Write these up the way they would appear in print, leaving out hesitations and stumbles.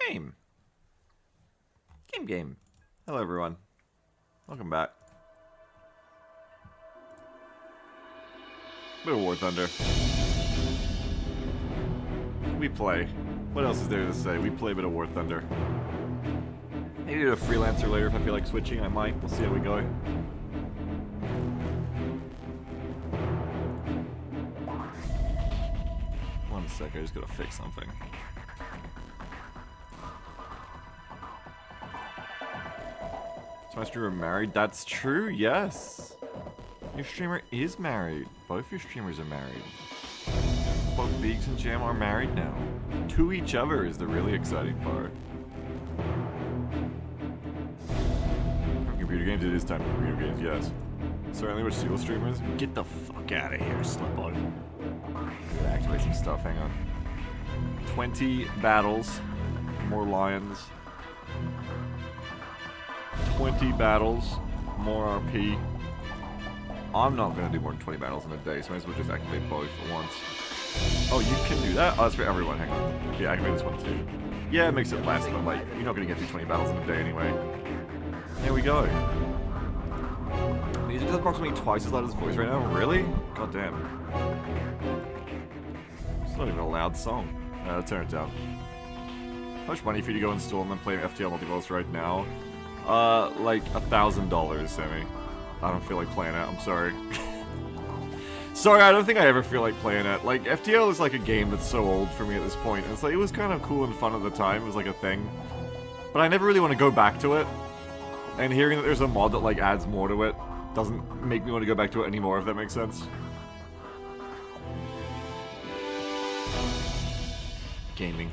Game. Game. Hello, everyone. Welcome back. Bit of War Thunder. We play. What else is there to say? We play a bit of War Thunder. Maybe do a freelancer later if I feel like switching. I might. We'll see how we go. One sec, I just gotta fix something. Is my streamer married? That's true, yes. Your streamer is married. Both your streamers are married. Both Beaks and Jam are married now. To each other is the really exciting part. Computer games, it is time for computer games, yes. Certainly with single streamers. Get the fuck out of here, slip-on. Gotta activate some stuff, hang on. 20 battles. More lions. 20 battles. More RP. I'm not gonna do more than 20 battles in a day, so I might as well just activate both at once. Oh, you can do that? Oh, that's for everyone, hang on. Yeah, activate this one too. Yeah, it makes it less, but like, you're not gonna get through 20 battles in a day anyway. There we go. Music is approximately twice as loud as voice right now? Really? God damn. It's not even a loud song. Turn it down. How much money for you to go install and then play FTL Multiverse right now? Like $1,000, Sammy. I don't feel like playing it, I'm sorry. Sorry, I don't think I ever feel like playing it. Like, FTL is like a game that's so old for me at this point. And it's like, it was kind of cool and fun at the time, it was like a thing. But I never really want to go back to it. And hearing that there's a mod that like adds more to it doesn't make me want to go back to it anymore, if that makes sense. Gaming.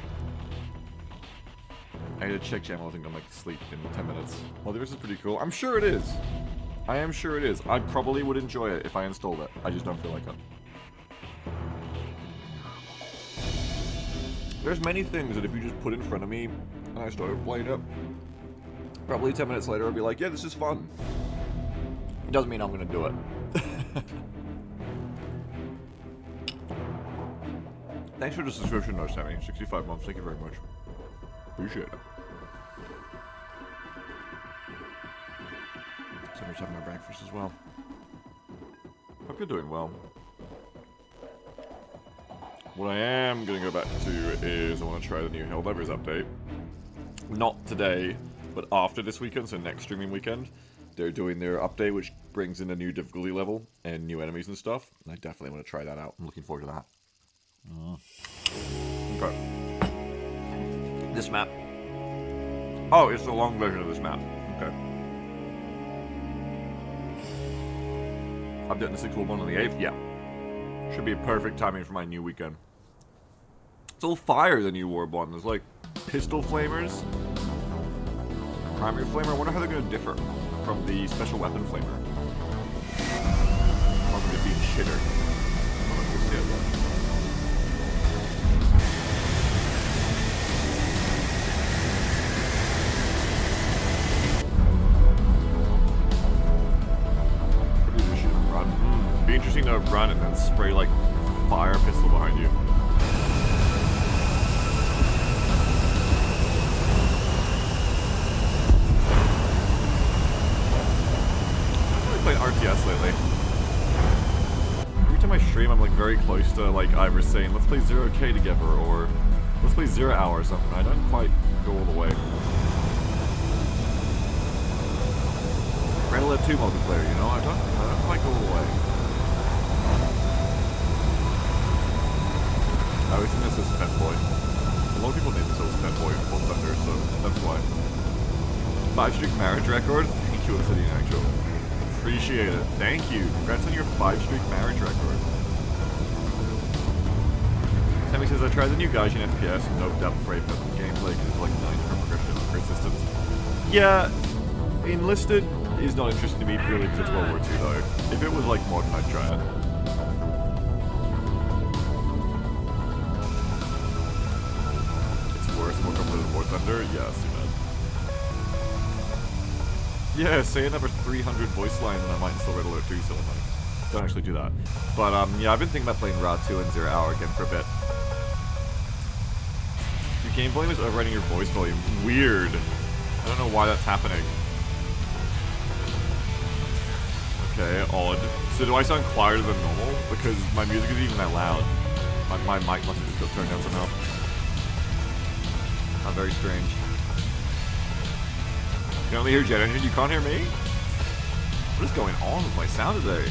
I gotta check channel, I think I'm like sleep in 10 minutes. Multiverse is pretty cool. I'm sure it is. I am sure it is. I probably would enjoy it if I installed it. I just don't feel like it. There's many things that if you just put in front of me and I started playing it, probably 10 minutes later I'd be like, yeah, this is fun. It doesn't mean I'm gonna do it. Thanks for the subscription though, Sammy. 65 months, thank you very much. Appreciate it. Sammy's having my breakfast as well. Hope you're doing well. What I am gonna go back to is I want to try the new Helldivers update. Not today, but after this weekend, so next streaming weekend. They're doing their update, which brings in a new difficulty level and new enemies and stuff. And I definitely want to try that out. I'm looking forward to that. Okay. This map. Oh, it's the long version of this map. Okay. Update the 6.1 on the 8th? Yeah. Should be a perfect timing for my new weekend. It's all fire, the new War one. There's like pistol flamers. Primary flamer. I wonder how they're going to differ from the special weapon flamer. Or would it be shitter? I don't know if we'll see it. Be interesting to run and then spray like fire pistol behind you. I've really played RTS lately. Every time I stream, I'm like very close to like either saying, let's play 0K together, or let's play 0 Hour or something. I don't quite go all the way. Red Alert 2 multiplayer, you know? I don't quite go all the way. I always think this is Pet Boy. A lot of people name themselves Pet Boy in War Thunder, so that's why. 5-streak marriage record? Thank you, Obsidian Actual. Appreciate it. Thank you. Congrats on your 5-streak marriage record. Sammy says, I tried the new Gaijin FPS, no depth rate, but the gameplay is like 9 different progression great systems. Yeah, Enlisted is not interesting to me purely because it's World War II though. If it was like modern, I'd try it. More complicated War Thunder? Yes, you bet. Yeah, say another 300 voice lines and I might install Red Alert 2, so like, don't actually do that. But yeah, I've been thinking about playing Ra 2 and 0 Hour again for a bit. You game volume is overriding your voice volume. Weird. I don't know why that's happening. Okay, odd. So do I sound quieter than normal? Because my music is even that loud. My mic must have just got turned down somehow. How very strange. You can only hear Jet Engine, you can't hear me? What is going on with my sound today?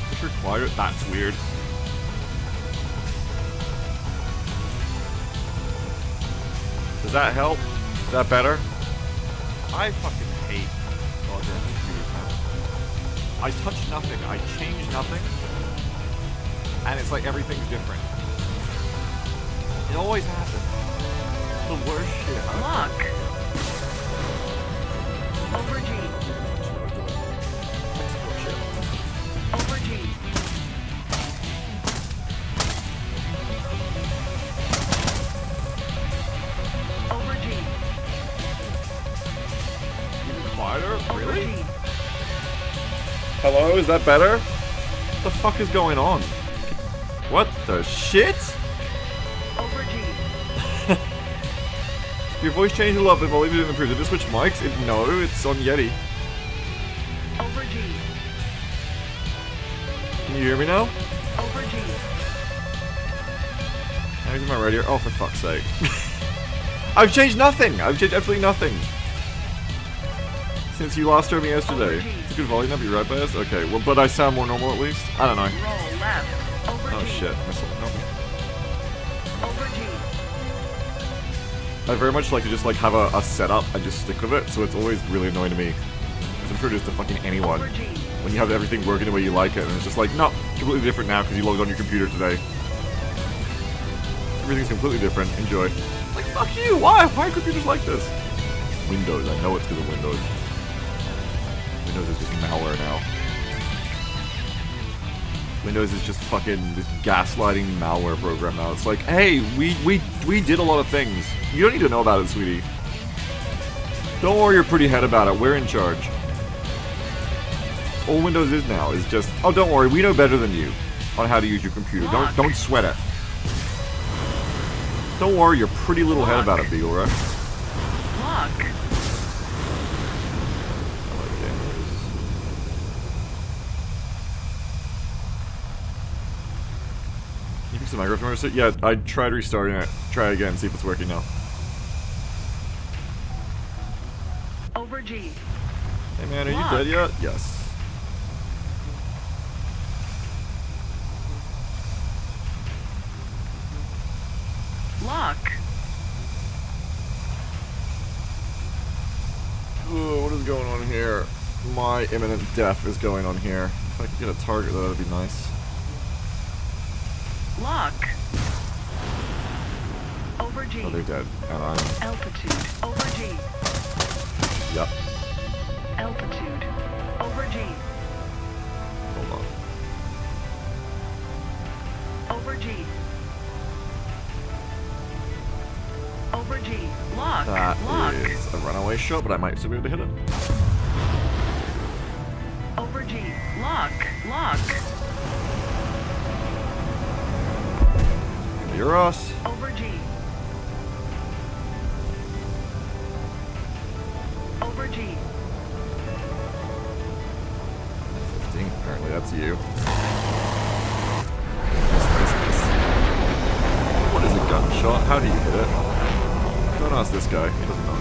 Push her quieter? That's weird. Does that help? Is that better? I fucking hate goddamn computers, man. I touch nothing, I change nothing, and it's like everything's different. It always happens. It's the worst shit. Lock. Over G. Over G. Over G. Even quieter? Really? Over G. Hello, is that better? What the fuck is going on? What the shit? Over G. Your voice changed a lot, but volume didn't improve. Did you switch mics? No, it's on Yeti. Over G. Can you hear me now? Over G. I'm using my radio. Oh, for fuck's sake. I've changed nothing! I've changed absolutely nothing. Since you last heard me yesterday. It's a good volume, I'll be right by us. Okay, well, but I sound more normal at least? I don't know. Roll left. Over Oh G. shit. Over G. I very much like to just like have a setup and just stick with it, so it's always really annoying to me to introduce to fucking anyone Over G. when you have everything working the way you like it, and it's just like, no, completely different now because you logged on your computer today. Everything's completely different. Enjoy. Like, fuck you! Why? Why are computers like this? Windows. I know it's because of Windows. Windows is just malware now. Windows is just fucking this gaslighting malware program now. It's like, hey, we did a lot of things. You don't need to know about it, sweetie. Don't worry your pretty head about it. We're in charge. All Windows is now is just, oh, don't worry, we know better than you on how to use your computer. Don't sweat it. Don't worry your pretty little head about it, Beagle, right? Lock. I like cameras. Can you fix the microphone? Yeah, I tried restarting it. Try again, see if it's working now. Over G. Hey man, are Lock. you dead yet? Yes. Lock. Ooh, what is going on here? My imminent death is going on here. If I could get a target, that'd be nice. Lock. Over G. Oh, they're dead. And I'm... Altitude. Over G. Yep. Altitude. Over G. Hold on. Over G. Over G. Lock. That Lock. is a runaway shot, but I might still be able to hit it. Over G. Lock. Lock. You're us. Over G. Over G. 15, apparently that's you. What is a gunshot? How do you hit it? Don't ask this guy, he doesn't know.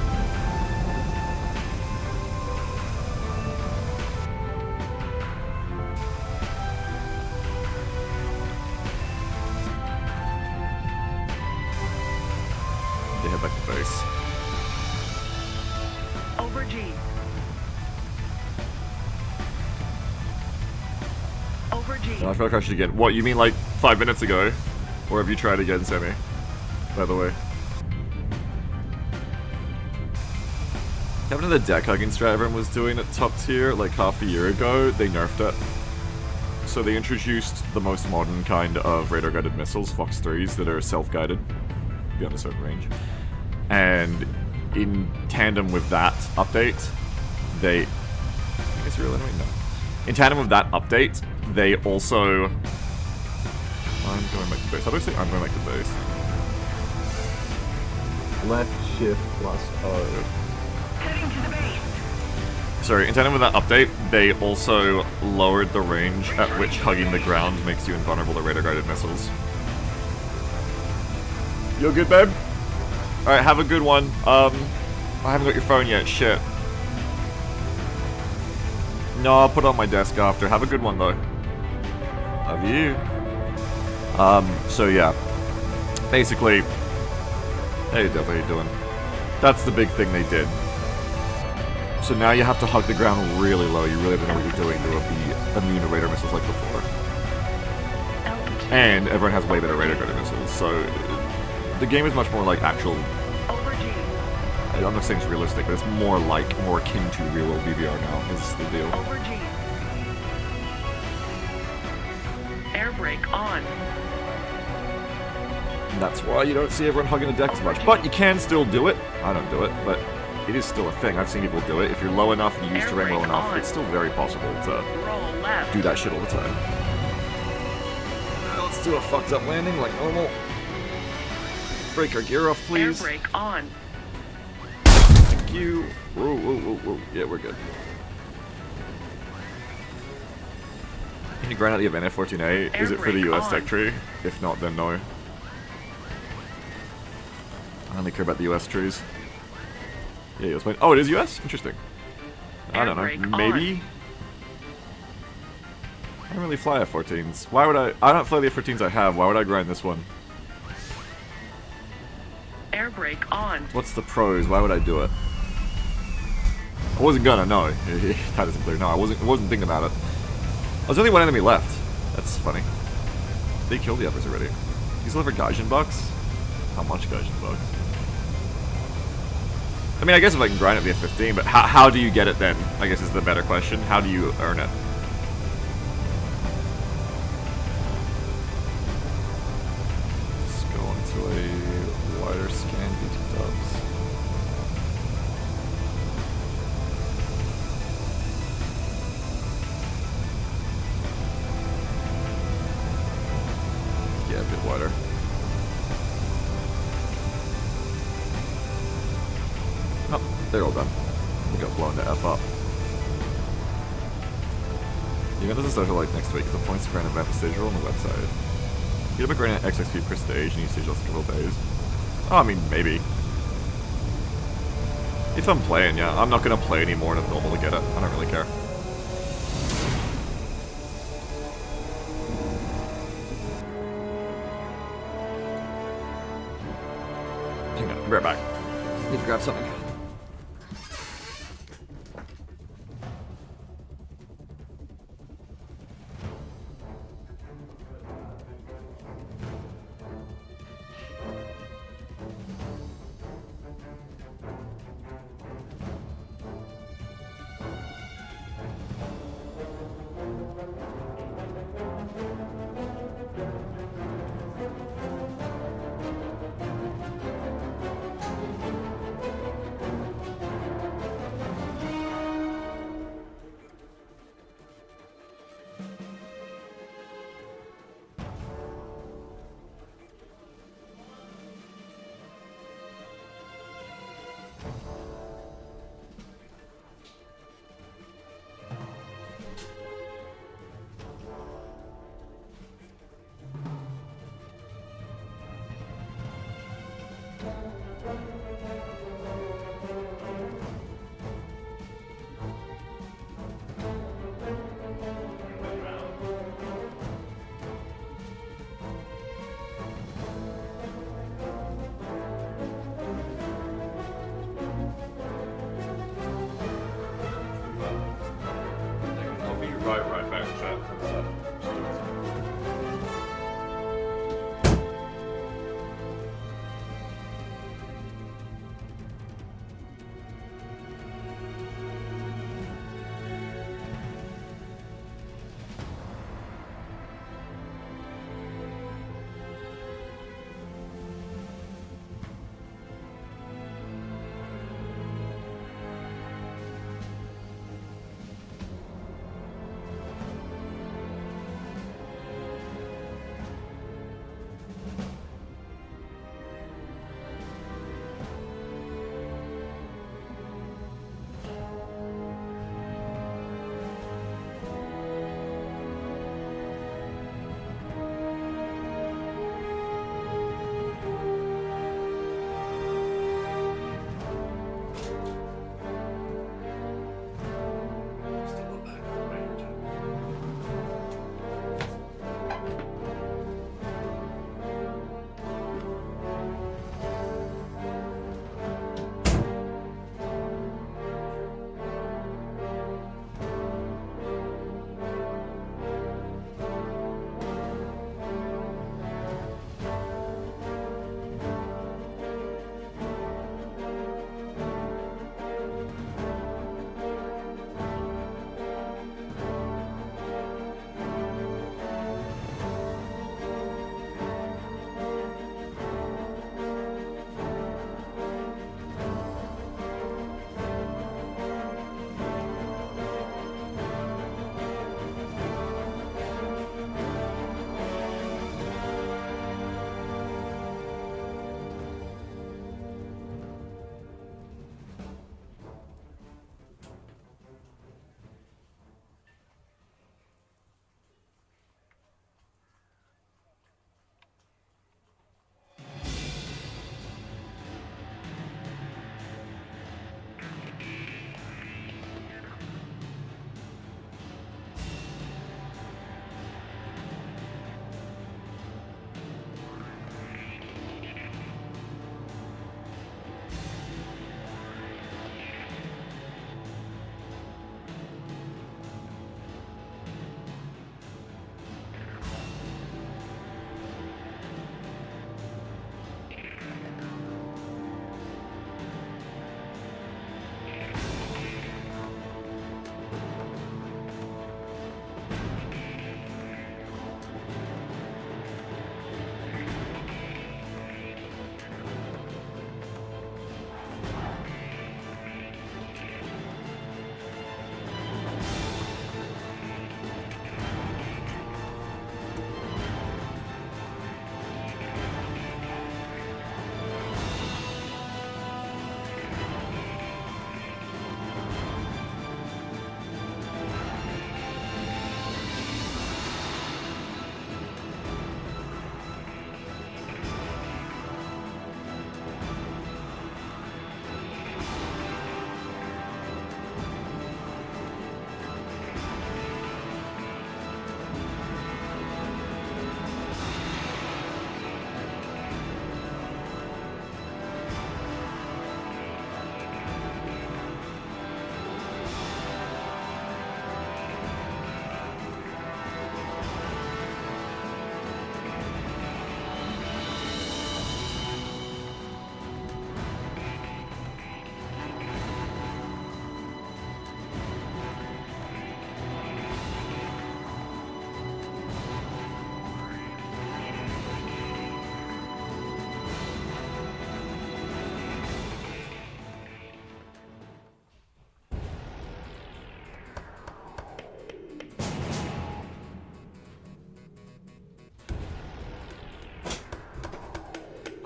They head back to base. Over G. Over G. No, I feel like I should again. What, you mean like 5 minutes ago? Or have you tried again, Sammy? By the way. Having the deck hugging strat everyone was doing at top tier like half a year ago, they nerfed it. So they introduced the most modern kind of radar-guided missiles, Fox 3s, that are self-guided beyond a certain range. And in tandem with that update, they... I think it's real enemy? No. In tandem with that update, they also... I'm going back to base. How do I say I'm going back to base? Left shift plus O. Heading to the base. Sorry, intended with that update, they also lowered the range at which hugging the ground makes you invulnerable to radar-guided missiles. You good, babe? Alright, have a good one. I haven't got your phone yet, shit. No, I'll put it on my desk after. Have a good one, though. Love you. So yeah. Basically... Hey, Deb, how you doing? That's the big thing they did. So now you have to hug the ground really low. You really have to know what you're doing to be immune to radar missiles like before. Altitude. And everyone has way better radar-guided missiles, so... The game is much more like actual... Over G. I'm not saying it's realistic, but it's more akin to real-world VBR now, is the deal. Over G. Air brake on. And that's why you don't see everyone hugging the deck as much. But you can still do it. I don't do it, but it is still a thing. I've seen people do it. If you're low enough and you use Air terrain well brake enough, on. it's still very possible to Roll left. do that shit all the time. Now let's do a fucked up landing like normal. Break our gear off, Air please. brake on. Thank you. Whoa, whoa, whoa, whoa. Yeah, we're good. Can you grind out the event F14A? Is Air it for the brake US on. tech tree? If not, then no. I only care about the US trees. Yeah, US plane. Oh, it is US? Interesting. I Air don't know. brake Maybe? I don't really fly F14s. Why would I don't fly the F14s I have. Why would I grind this one? Air brake on. What's the pros? Why would I do it? I wasn't gonna, no. That isn't clear. No, I wasn't thinking about it. There's only one enemy left. That's funny. They killed the others already. He's delivered Gaijin bucks? How much Gaijin bucks? I mean, I guess if I can grind it via 15, but how do you get it then? I guess is the better question. How do you earn it? Let's go into a wider scan BT dubs. Yeah, a bit wider. Oh, they're all done. We got blown to F up. The event doesn't start until like next week. It's a points to grant event stage roll on the website. You get a grant XXP per stage and you stage less than days. Oh, I mean, maybe. If I'm playing, yeah. I'm not gonna play any more than normal to get it. I don't really care. Hang on, I'll be right back. Need to grab something. I'll be right back, chat.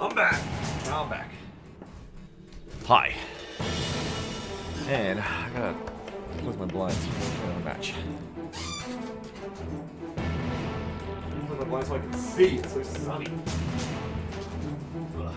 I'm back. I'm back. Hi. And I gotta close my blinds for the match. Close my blinds so I can see. It's so sunny. Ugh.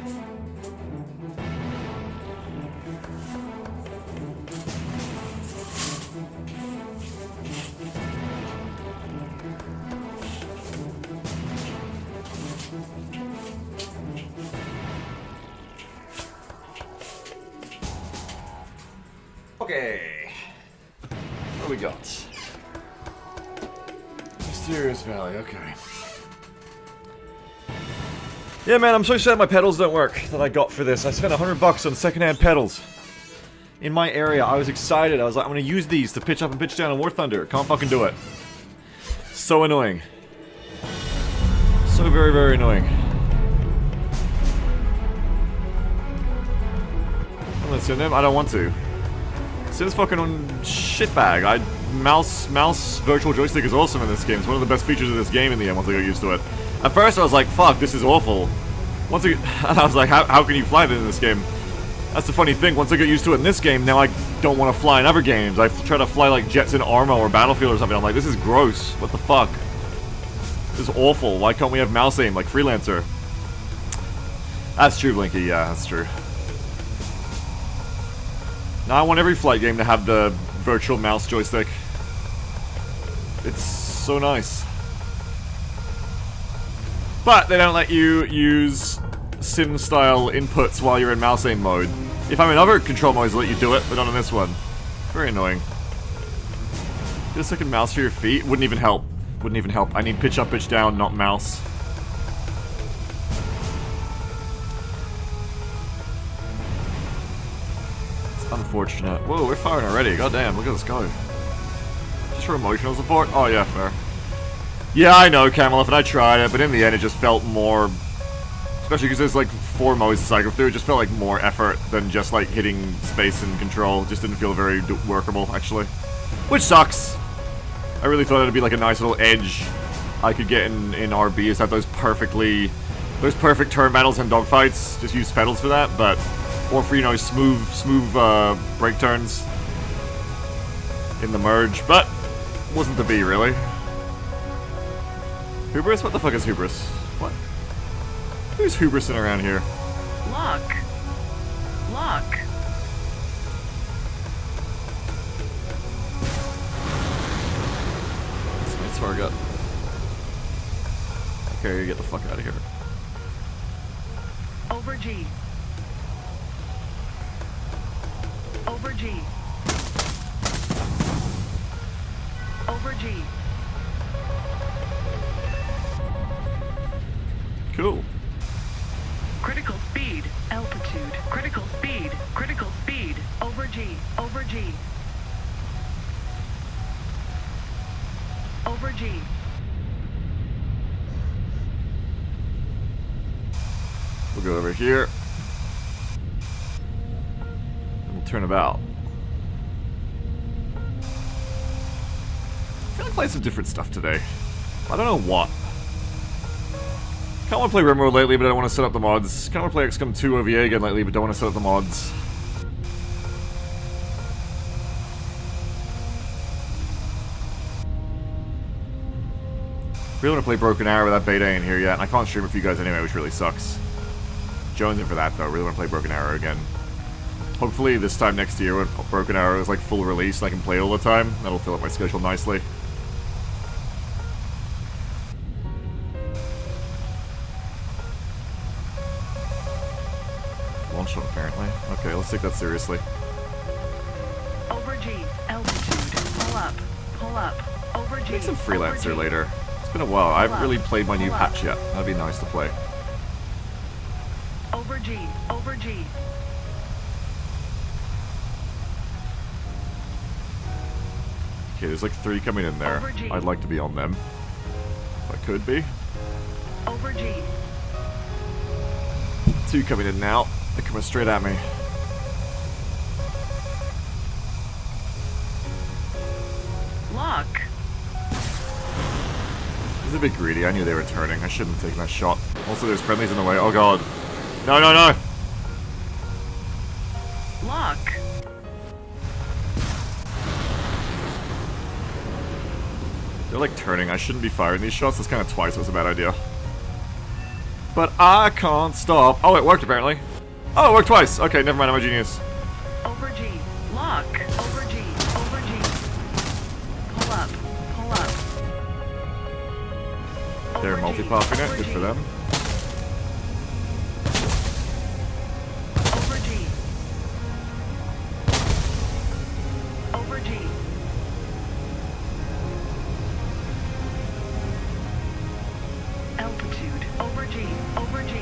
Okay. What do we got? Mysterious Valley, okay. Yeah, man, I'm so sad my pedals don't work that I got for this. I spent $100 on secondhand pedals. In my area, I was excited. I was like, I'm gonna use these to pitch up and pitch down in War Thunder. Can't fucking do it. So annoying. So very, very annoying. I'm gonna send them. I don't want to. Sim's fucking shitbag. Mouse virtual joystick is awesome in this game. It's one of the best features of this game in the end once I got used to it. At first I was like, fuck, this is awful. And I was like, how can you fly this in this game? That's the funny thing, once I get used to it in this game, now I don't want to fly in other games. I try to fly like jets in Arma or Battlefield or something. I'm like, this is gross. What the fuck? This is awful. Why can't we have mouse aim like Freelancer? That's true, Blinky. Yeah, that's true. Now I want every flight game to have the virtual mouse joystick. It's so nice. But they don't let you use sim-style inputs while you're in mouse aim mode. If I'm in other control modes, they let you do it, but not in this one. Very annoying. Get a second mouse for your feet? Wouldn't even help. Wouldn't even help. I need pitch up, pitch down, not mouse. Unfortunate. Whoa, we're firing already. Goddamn, look at us go. Just for emotional support? Oh yeah, fair. Yeah, I know, Camelot, and I tried it, but in the end it just felt more... Especially because there's like 4 modes to cycle through, it just felt like more effort than just like hitting space and control. It just didn't feel very workable, actually. Which sucks! I really thought it'd be like a nice little edge I could get in RB, is have those perfect turn battles and dogfights. Just use pedals for that, but... Or for, you know, smooth break turns in the merge, but wasn't to be, really. Hubris? What the fuck is Hubris? What? Who's Hubrising around here? Lock. Lock. That's my target. Okay, get the fuck out of here. Over G. Over G. Over G. Cool. Critical speed. Altitude. Critical speed. Critical speed. Over G. Over G. Over G. We'll go over here. Turn about. I feel like playing some different stuff today. I don't know what. Can't want to play Rimworld lately, but I don't want to set up the mods. Can't want to play XCOM 2 OVA again lately, but don't want to set up the mods. Really want to play Broken Arrow, but that beta ain't here yet, and I can't stream it for you guys anyway, which really sucks. Jones in for that, though. Really want to play Broken Arrow again. Hopefully this time next year when Broken Arrow is like full release and I can play it all the time, that'll fill up my schedule nicely. Launch shot apparently. Okay, let's take that seriously. Over G. Altitude. Pull up. Pull up. Over G. Make some Freelancer Over G. later. It's been a while. I haven't up. really played my new Pull up. patch yet. That'd be nice to play. Over G. Over G. Okay, there's like 3 coming in there. Over G. I'd like to be on them. If I could be. Over G. 2 coming in now. They're coming straight at me. Lock. This is a bit greedy. I knew they were turning. I shouldn't have taken that shot. Also, there's friendlies in the way. Oh god. No, no, no! Lock. They're like turning. I shouldn't be firing these shots. That's kind of twice. It was a bad idea. But I can't stop. Oh, it worked apparently. Oh, it worked twice. Okay, never mind. I'm a genius. Over G. Lock. Over G. Over G. Pull up. Pull up. They're Over G. multi-popping it. Over Good G. for them. Over G. Over G. Altitude. Over G. Over G.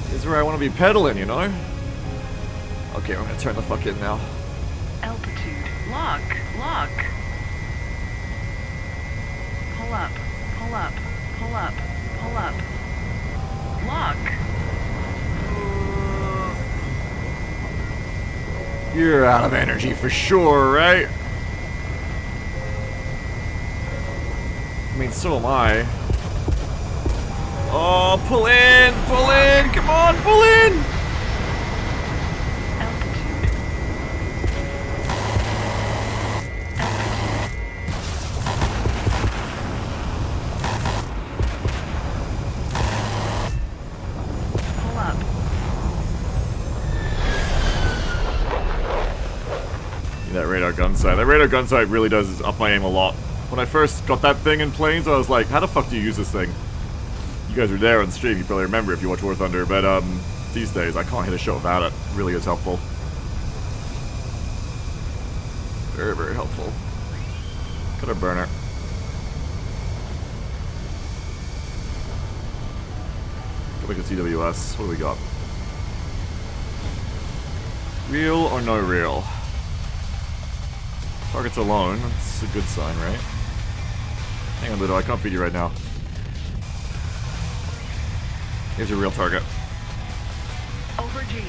This is where I want to be pedaling, you know? Okay, I'm gonna turn the fuck in now. Altitude. Lock. Lock. Pull up. Pull up. Pull up. Pull up. Lock. You're out of energy for sure, right? I mean, so am I. Oh, pull in! Pull in! Come on, pull in! Altitude. Altitude. Pull up. That radar gun sight. That radar gun sight really does up my aim a lot. When I first got that thing in planes, I was like, how the fuck do you use this thing? You guys were there on stream, you probably remember if you watch War Thunder, but these days I can't hit a shot without it. It really is helpful. Very, very helpful. Got a burner. Go back to TWS. What do we got? Real or no real? Targets alone. That's a good sign, right? Hang on, Ludo. I can't feed you right now. Here's your real target. Over G.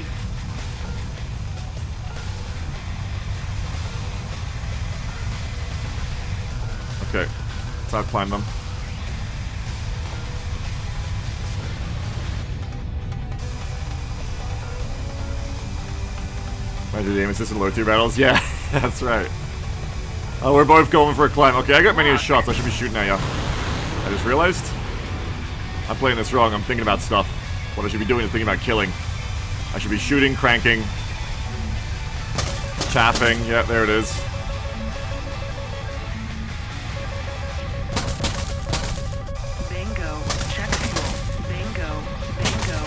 Okay. Let's outclimb them. Imagine the aim assist in low tier battles? Yeah, that's right. Oh, we're both going for a climb. Okay, I got many shots. I should be shooting at you. I just realized I'm playing this wrong. I'm thinking about stuff. What I should be doing is thinking about killing. I should be shooting, cranking, chaffing. Yeah, there it is. Bingo. Check fuel. Bingo. Bingo.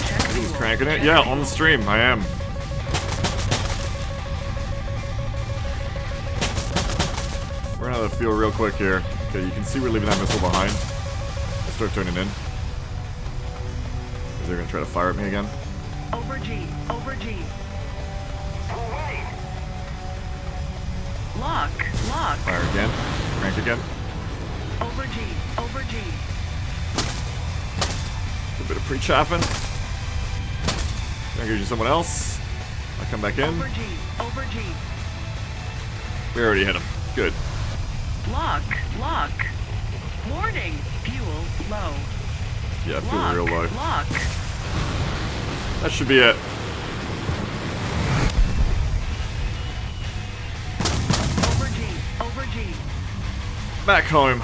Check He's fuel. cranking it. Check Yeah, fuel. on the stream. I am. We're gonna fuel real quick here. Okay, you can see we're leaving that missile behind. Let's start turning in. They're gonna try to fire at me again. Over G. Over G. Lock. Lock. Fire again. Crank again. Over G. Over G. A bit of pre-chaffing. Gonna give you someone else. I come back in. Over G. Over G. We already hit him. Good. Lock. Lock. Warning. Fuel low. Yeah, fuel Lock. real low. Lock. That should be it. Over G. Over G. Back home.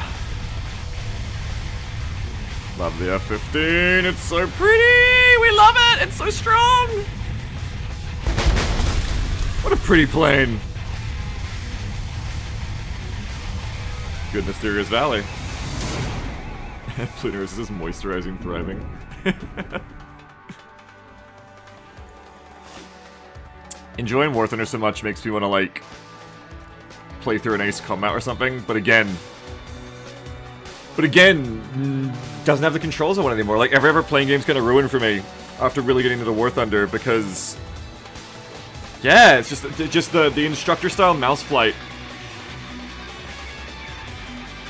Love the F-15. It's so pretty. We love it. It's so strong. What a pretty plane. Good mysterious valley. Plutonous is moisturizing, thriving. Enjoying War Thunder so much makes me want to like play through an Ace Combat or something, but again, doesn't have the controls I want anymore. Like every ever playing game's kind of ruined for me after really getting into the War Thunder because, yeah, it's just the instructor style mouse flight.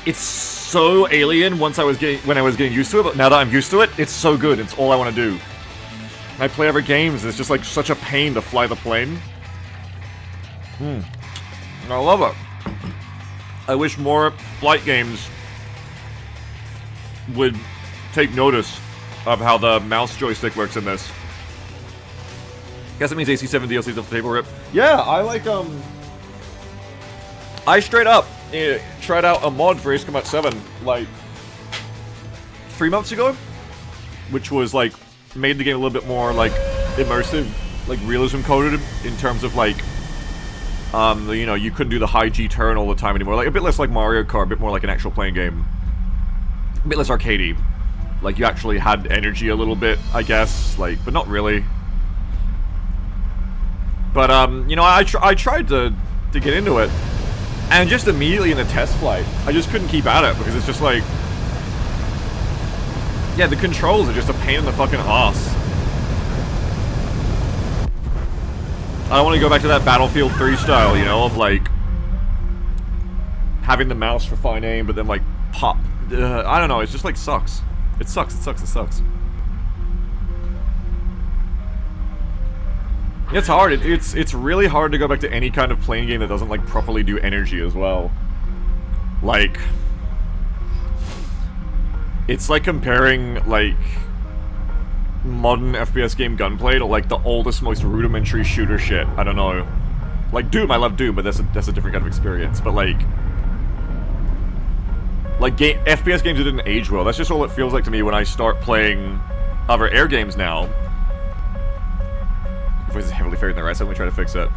It's so alien when I was getting used to it, but now that I'm used to it, it's so good. It's all I want to do. I play other games, it's just like such a pain to fly the plane. I love it. I wish more flight games would take notice of how the mouse joystick works in this. Guess it means AC7 DLC's off the table, Rip. Yeah, I like, I straight up tried out a mod for Ace Combat 7, like, 3 months ago, which was, like, made the game a little bit more, like, immersive, like, realism coded in terms of, like, you know, you couldn't do the high G turn all the time anymore. Like, a bit less like Mario Kart, a bit more like an actual playing game. A bit less arcadey. Like, you actually had energy a little bit, I guess, like, but not really. But, you know, I tried to get into it, and just immediately in the test flight, I just couldn't keep at it, because it's just like... Yeah, the controls are just a pain in the fucking ass. I don't want to go back to that Battlefield 3 style, you know, of like... having the mouse for fine aim, but then like, pop. I don't know, it's just like sucks. It sucks, it sucks, it sucks. It's hard. It's really hard to go back to any kind of plane game that doesn't like properly do energy as well. Like, it's like comparing like modern FPS game gunplay to like the oldest, most rudimentary shooter shit. I don't know. Like Doom, I love Doom, but that's a different kind of experience. But like FPS games that didn't age well. That's just all it feels like to me when I start playing other air games now. Voice is heavily faded in the right, so let me try to fix it.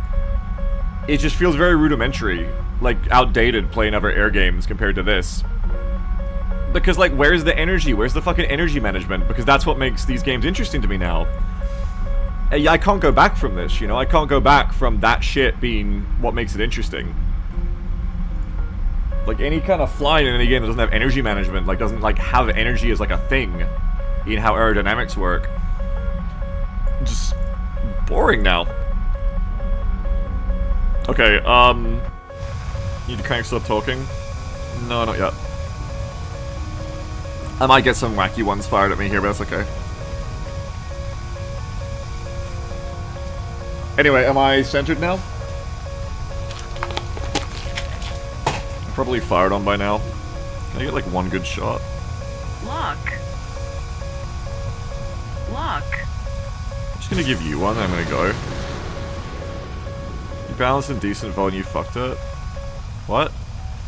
It just feels very rudimentary, like outdated playing other air games compared to this. Because like, where's the energy? Where's the fucking energy management? Because that's what makes these games interesting to me now. I can't go back from this, you know? I can't go back from that shit being what makes it interesting. Like, any kind of flying in any game that doesn't have energy management, like, doesn't, like, have energy as, like, a thing in how aerodynamics work. Just boring now. Okay, need to kind of stop talking? No, not yet. I might get some wacky ones fired at me here, but that's okay. Anyway, am I centered now? I'm probably fired on by now. Can I get like one good shot? Lock. Lock. I'm just gonna give you one, then I'm gonna go. You balanced in decent vol and you fucked it? What?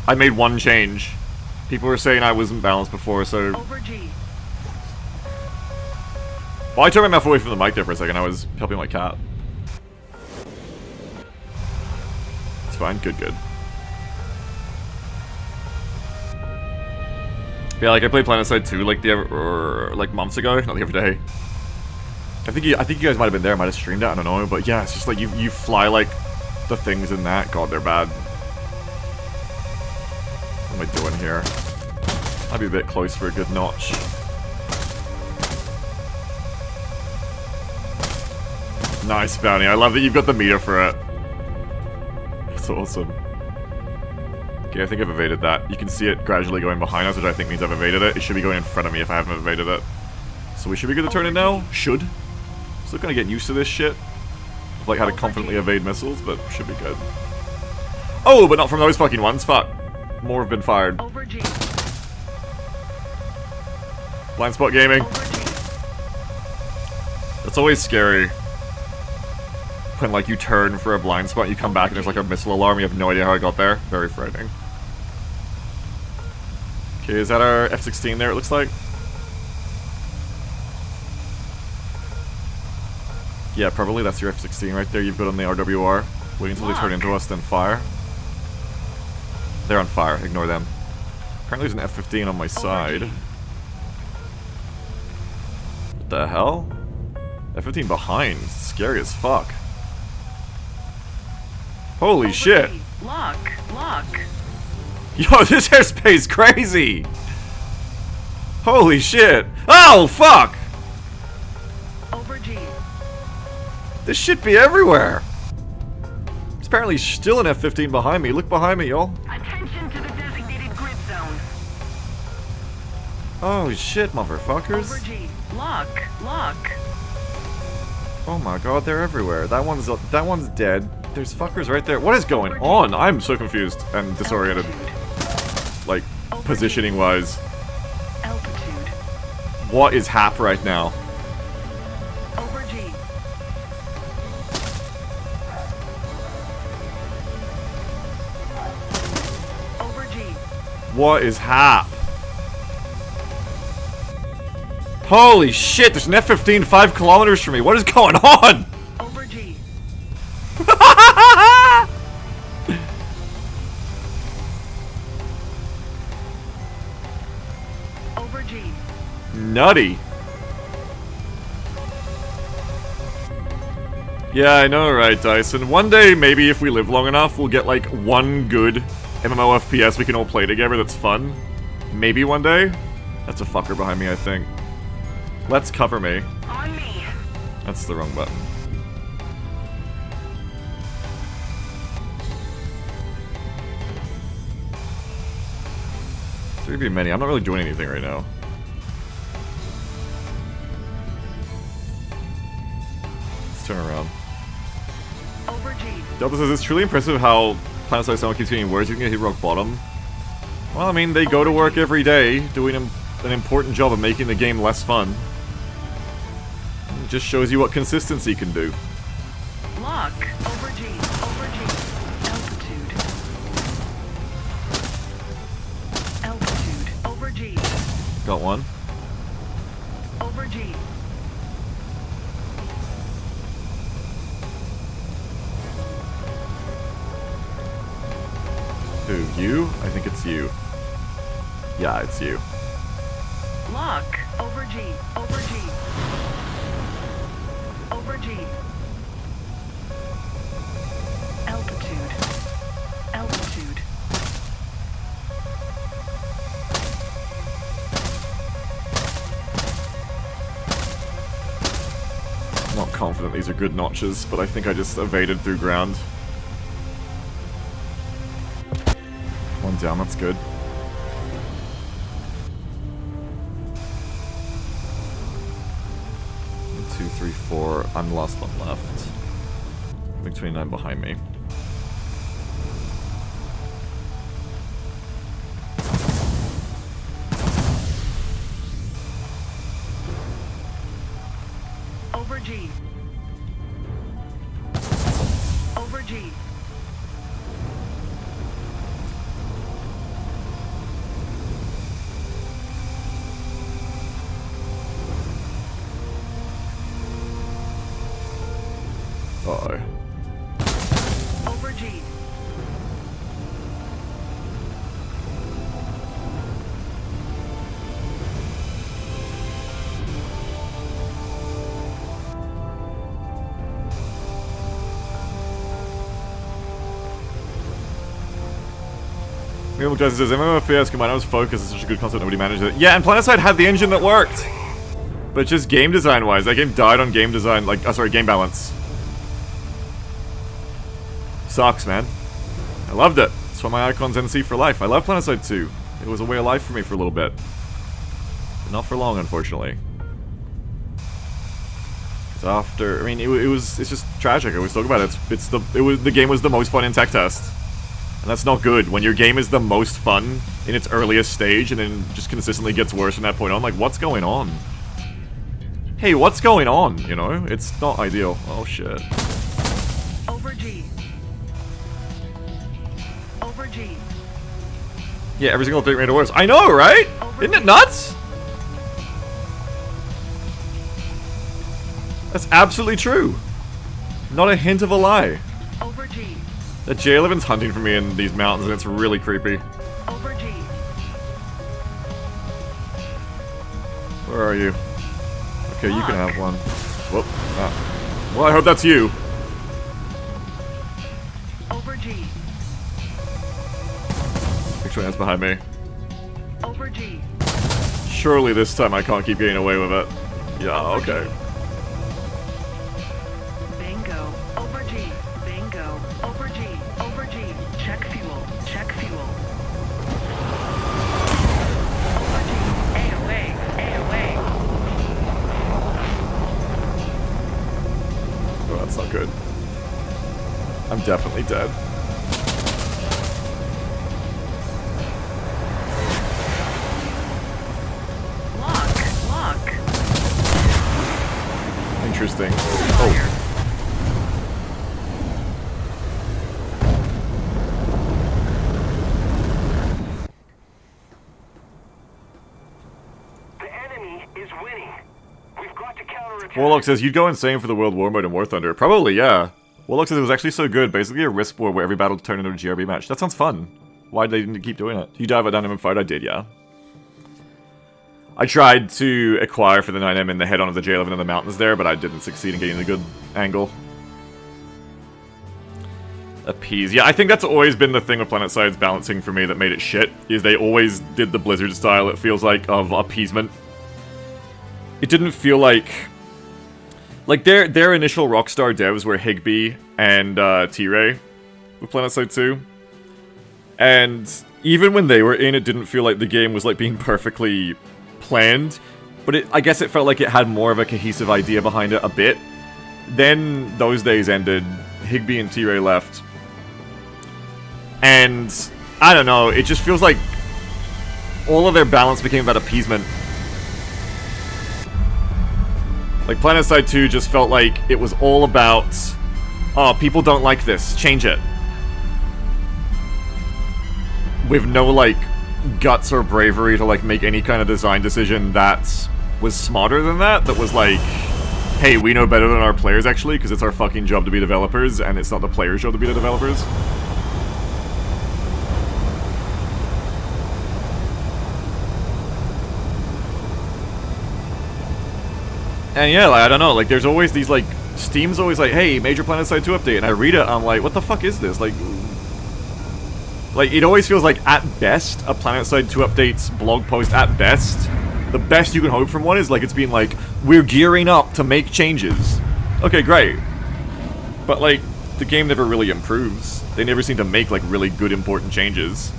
I made one change. People were saying I wasn't balanced before, so... Over G. Well, I turned my mouth away from the mic there for a second. I was helping my cat. It's fine. Good, good. Yeah, like I played PlanetSide 2 like like months ago, not the other day. I think you guys might have been there. Might have streamed it. I don't know, but yeah, it's just like you fly like the things in that. God, they're bad. What am I doing here? I'd be a bit close for a good notch. Nice, Bounty. I love that you've got the meter for it. That's awesome. Okay, I think I've evaded that. You can see it gradually going behind us, which I think means I've evaded it. It should be going in front of me if I haven't evaded it. So we should be good to turn in now? Should. Still kind of getting used to this shit. Of like how to confidently evade missiles, but should be good. Oh, but not from those fucking ones. Fuck. More have been fired. Over G. Blind spot gaming. Over G. It's always scary. When like you turn for a blind spot, you come back and there's like a missile alarm, you have no idea how I got there. Very frightening. Okay, is that our F-16 there, it looks like? Yeah, probably that's your F-16 right there you've got on the RWR. Wait until they turn into us, then fire. They're on fire, ignore them. Apparently there's an F-15 on my side. What the hell? F-15 behind, scary as fuck. Holy shit! Lock. Lock. Yo, this airspace crazy! Holy shit! Oh, fuck! Over G. This shit be everywhere! There's apparently still an F-15 behind me. Look behind me, y'all. Attention to the designated grid zone. Oh shit, motherfuckers. Over G. Lock. Lock. Oh my god, they're everywhere. That one's dead. There's fuckers right there. What is going on? I'm so confused and disoriented. Altitude. Like, positioning wise. Altitude. What is hap right now? Over G. Over G. What is hap? Holy shit, there's an F-15 5 kilometers from me. What is going on? Over G. Over G. Nutty. Yeah, I know, right, Dyson? One day, maybe if we live long enough, we'll get like one good MMO FPS we can all play together that's fun. Maybe one day? That's a fucker behind me, I think. Let's cover me. On me. That's the wrong button. Three be many. I'm not really doing anything right now. Let's turn around. Over G. Delta says, it's truly impressive how PlanetSide someone keeps getting worse. You can hit rock bottom. Well, I mean, they go to work every day, doing an important job of making the game less fun. It just shows you what consistency can do. Lock. Over G. Over G. Altitude. Altitude. Over G. Got one. Over G. Who, you? I think it's you. Yeah, it's you. Lock. Over G. Over G. Over G. Altitude. Altitude. I'm not confident these are good notches, but I think I just evaded through ground. One down, that's good. 1, 2, 3, 4. I'm the last one left. Big 29 behind me. Over G. Over G. Uh-oh. Over G. Neil Jason says, MMOFPS combined with focus is such a good concept, nobody managed it. Yeah, and PlanetSide had the engine that worked! But just game design wise, that game died on game design, like, sorry, game balance. Sucks, man. I loved it. That's why my icon's NC for life. I love PlanetSide 2. It was a way of life for me for a little bit. But not for long, unfortunately. It's after, I mean, it's just tragic. I always talk about it. The game was the most fun in tech test. And that's not good. When your game is the most fun in its earliest stage and then just consistently gets worse from that point on, like, what's going on? Hey, what's going on, you know? It's not ideal. Oh, shit. Over G. Over G. Yeah, every single thing made it worse. I know, right? Isn't it nuts? That's absolutely true. Not a hint of a lie. Over G. The J11's hunting for me in these mountains and it's really creepy. Over G. Where are you? Okay, you can have one. Whoop. Ah. Well, I hope that's you. Over G. Actually, that's behind me. Over G. Surely this time I can't keep getting away with it. Yeah, okay. Bingo. Over G. Bingo. Over G. Over G. Check fuel. Check fuel. Over G. AOA. That's not good. I'm definitely dead. Lock. Interesting. Oh. Warlock says, you'd go insane for the World War mode in War Thunder. Probably, yeah. Warlock says it was actually so good. Basically a Risk War where every battle turned into a GRB match. That sounds fun. Why did they keep doing it? Did you dive at Dynamite Fight? I did, yeah. I tried to acquire for the 9M in the head-on of the J11 in the mountains there, but I didn't succeed in getting a good angle. Appease. Yeah, I think that's always been the thing with PlanetSide's balancing for me that made it shit, is they always did the Blizzard style, it feels like, of appeasement. It didn't feel like... Like, their initial Rockstar devs were Higby and T-Ray with PlanetSide 2. And even when they were in, it didn't feel like the game was, like, being perfectly planned. But I guess it felt like it had more of a cohesive idea behind it a bit. Then those days ended, Higby and T-Ray left. And, I don't know, it just feels like all of their balance became about appeasement. Like, PlanetSide 2 just felt like it was all about, oh, people don't like this, change it. With no, like, guts or bravery to, like, make any kind of design decision that was smarter than that was like, hey, we know better than our players, actually, because it's our fucking job to be developers, and it's not the players' job to be the developers. And yeah, like, I don't know, like, there's always these, like, Steam's always like, hey, major PlanetSide 2 update, and I read it, and I'm like, what the fuck is this? Like, it always feels like, at best, a PlanetSide 2 update's blog post, at best, the best you can hope from one is, like, it's being like, we're gearing up to make changes. Okay, great. But, like, the game never really improves. They never seem to make, like, really good, important changes.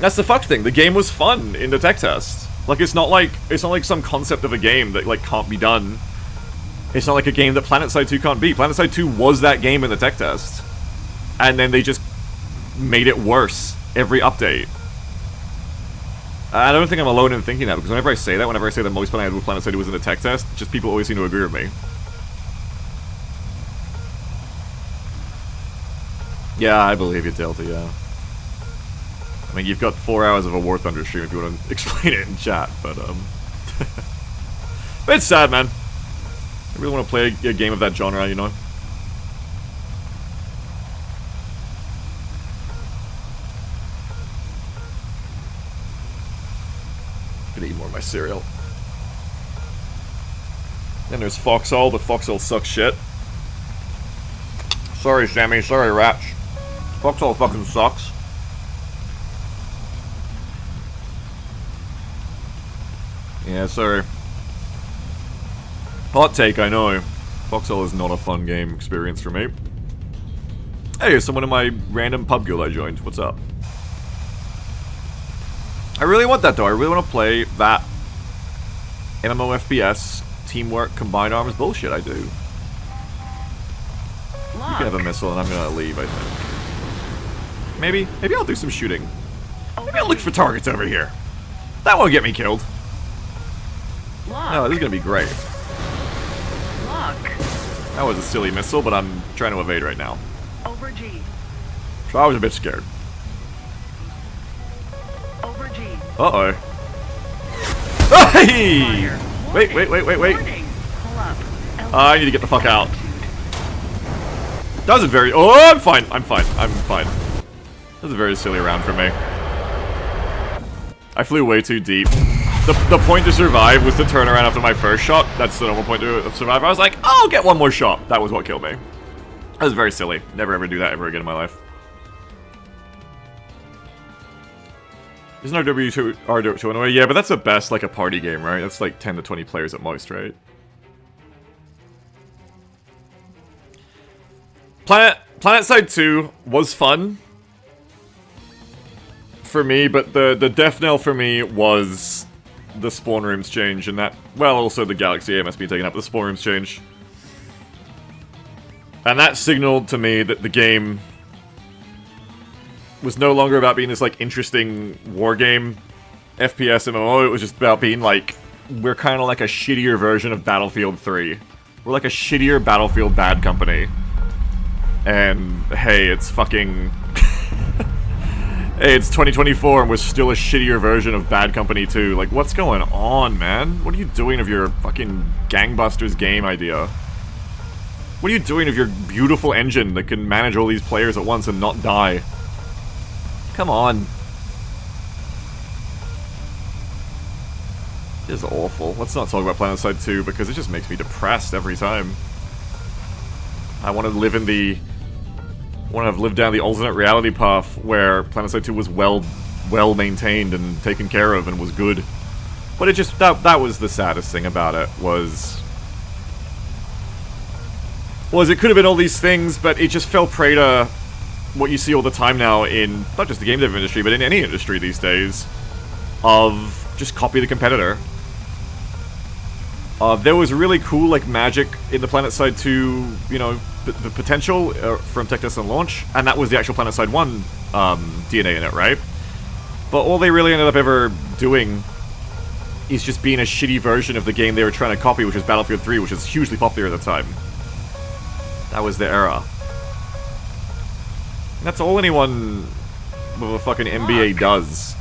That's the fuck thing, the game was fun in the tech test. Like, it's not like some concept of a game that, like, can't be done. It's not like a game that PlanetSide 2 can't beat. PlanetSide 2 was that game in the tech test. And then they just made it worse every update. I don't think I'm alone in thinking that, because whenever I say the most fun I had with PlanetSide 2 was in the tech test, just people always seem to agree with me. Yeah, I believe you, Delta, yeah. I mean, you've got 4 hours of a War Thunder stream if you want to explain it in chat, but, but it's sad, man. I really want to play a game of that genre, you know? Gonna eat more of my cereal. Then there's Foxhole, but Foxhole sucks shit. Sorry, Sammy. Sorry, Ratch. Foxhole fucking sucks. Yeah, sorry. Hot take, I know. Foxhole is not a fun game experience for me. Hey, someone in my random pub guild I joined. What's up? I really want that, though. I really want to play that MMO FPS, teamwork, combined arms bullshit I do. Lock. You can have a missile, and I'm gonna leave, I think. Maybe I'll do some shooting. Maybe I'll look for targets over here. That won't get me killed. Lock. No, this is gonna be great. Lock. That was a silly missile, but I'm trying to evade right now. Over G. So I was a bit scared. Over G. Uh-oh. Hey! Wait. Warning. Pull up. I need to get the fuck out. That was a very... Oh, I'm fine. That was a very silly round for me. I flew way too deep. The point to survive was to turn around after my first shot. That's the normal point to survive. I was like, oh, I'll get one more shot. That was what killed me. That was very silly. Never ever do that ever again in my life. Isn't RW2 anyway? Yeah, but that's at best like a party game, right? That's like 10 to 20 players at most, right? PlanetSide 2 was fun for me, but the death knell for me was the spawn rooms change and that, well, also the Galaxy AMS being taken up, the spawn rooms change. And that signaled to me that the game was no longer about being this, like, interesting war game FPS MMO. It was just about being, like, we're kind of like a shittier version of Battlefield 3. We're like a shittier Battlefield Bad Company. And, hey, it's fucking... hey, it's 2024 and we're still a shittier version of Bad Company 2. Like, what's going on, man? What are you doing of your fucking gangbusters game idea? What are you doing of your beautiful engine that can manage all these players at once and not die? Come on. This is awful. Let's not talk about PlanetSide 2 because it just makes me depressed every time. I want to live in the... want to have lived down the alternate reality path where PlanetSide 2 was well maintained and taken care of and was good. But it just... that was the saddest thing about it, was it could have been all these things, but it just fell prey to what you see all the time now in, not just the game dev industry, but in any industry these days, of just copy the competitor. There was really cool, like, magic in the PlanetSide 2, you know, the potential from tech test and launch, and that was the actual PlanetSide 1 DNA in it, right? But all they really ended up ever doing is just being a shitty version of the game they were trying to copy, which was Battlefield 3, which was hugely popular at the time. That was the era. And that's all anyone with a fucking MBA does.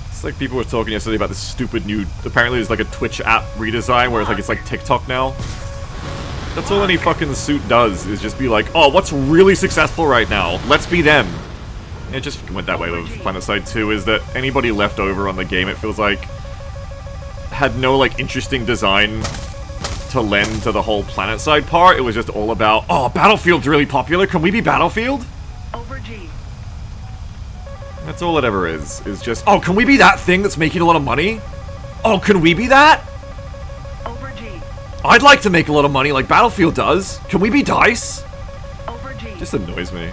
It's like people were talking yesterday about this stupid new... apparently there's like a Twitch app redesign where it's like TikTok now. That's all any fucking suit does, is just be like, oh, what's really successful right now? Let's be them. And it just went that way with PlanetSide 2, is that anybody left over on the game, it feels like, had no, like, interesting design to lend to the whole PlanetSide part. It was just all about, oh, Battlefield's really popular, can we be Battlefield? Over G. That's all it ever is just, oh, can we be that thing that's making a lot of money? Oh, can we be that? Over G. I'd like to make a lot of money like Battlefield does. Can we be DICE? Over G. Just annoys me.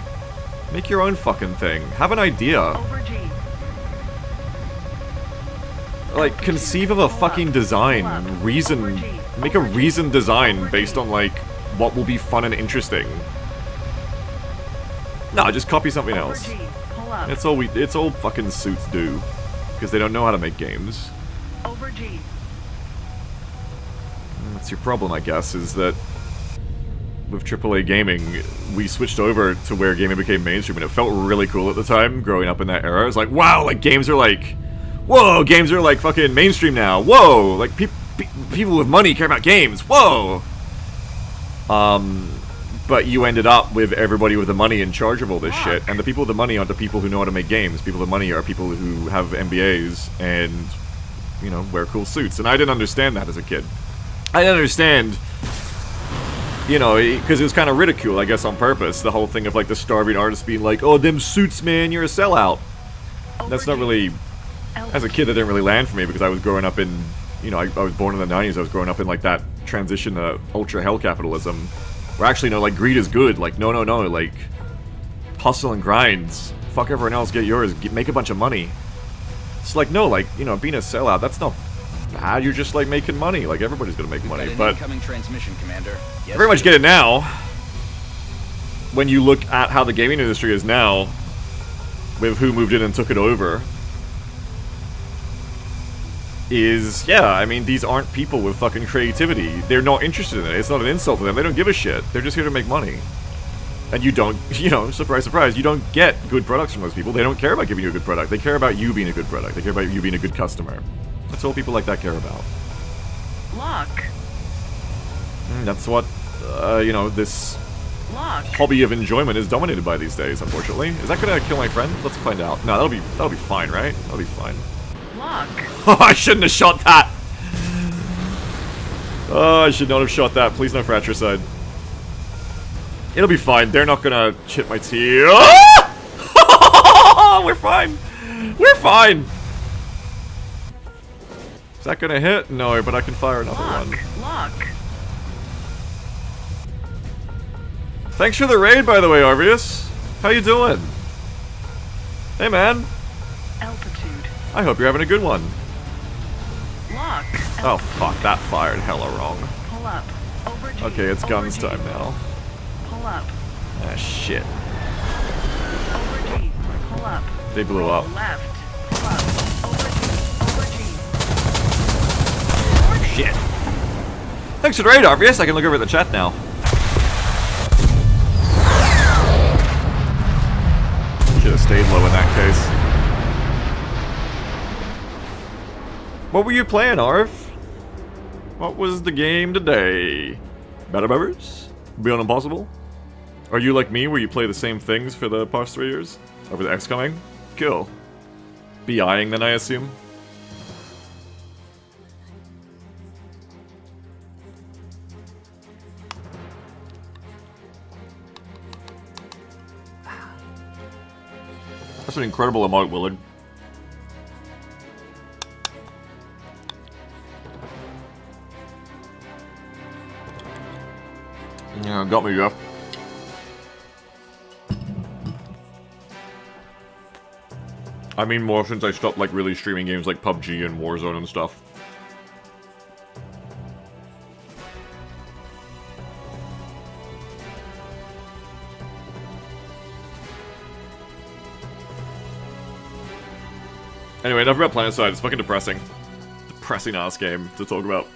Make your own fucking thing. Have an idea. Over G. Like, conceive of a fucking design. Reason. Make a reasoned design based on, like, what will be fun and interesting. No, just copy something Over else. G. Pull up. It's all fucking suits do. Because they don't know how to make games. Over G. That's your problem, I guess, is that with AAA gaming, we switched over to where gaming became mainstream, and it felt really cool at the time, growing up in that era. It was like, wow, like, games are like, whoa, games are like fucking mainstream now, whoa, like, people with money care about games, whoa! But you ended up with everybody with the money in charge of all this shit, and the people with the money aren't the people who know how to make games. People with the money are people who have MBAs and, you know, wear cool suits, and I didn't understand that as a kid. I didn't understand, you know, because it was kind of ridicule, I guess, on purpose. The whole thing of, like, the starving artist being like, oh, them suits, man, you're a sellout. That's not really, as a kid, that didn't really land for me, because I was growing up in, you know, I was born in the 90s, I was growing up in, like, that transition to ultra hell capitalism, where actually, no, like, greed is good, like, no, like, hustle and grinds, fuck everyone else, get yours, make a bunch of money. It's like, no, like, you know, being a sellout, that's not bad, you're just, like, making money, like, everybody's gonna make money, but transmission, Commander. Yes, very much get it now, when you look at how the gaming industry is now, with who moved in and took it over, is, yeah, I mean, these aren't people with fucking creativity. They're not interested in it. It's not an insult to them. They don't give a shit. They're just here to make money. And you don't, you know, surprise, surprise, you don't get good products from those people. They don't care about giving you a good product. They care about you being a good product. They care about you being a good customer. That's all people like that care about. Lock. That's what, you know, this Lock. hobby of enjoyment is dominated by these days, unfortunately. Is that gonna kill my friend? Let's find out. No, that'll be fine, right? That'll be fine. Lock. Oh, I shouldn't have shot that! Oh, I should not have shot that. Please no fratricide. It'll be fine. They're not gonna chip my teeth. Oh! We're fine. We're fine. Is that gonna hit? No, but I can fire another one. Lock. Thanks for the raid, by the way, Arvius. How you doing? Hey, man. Altitude. I hope you're having a good one. Lock. Oh fuck, that fired hella wrong. Pull up. Over G. Okay, it's Over guns G. time now. Pull up. Ah, shit. Over G. Pull up. They blew up. Left. Pull up. Over G. Over G. Shit. Thanks for the raid, Obvious. I can look over at the chat now. Should have stayed low in that case. What were you playing, Arv? What was the game today? Battle Members? Beyond Impossible? Are you like me, where you play the same things for the past 3 years? Over the XComing? Cool. BIing then, I assume? That's an incredible emote, Willard. Yeah, got me, Jeff. I mean more since I stopped, like, really streaming games like PUBG and Warzone and stuff. Anyway, enough about PlanetSide. It's fucking depressing. Depressing ass game to talk about.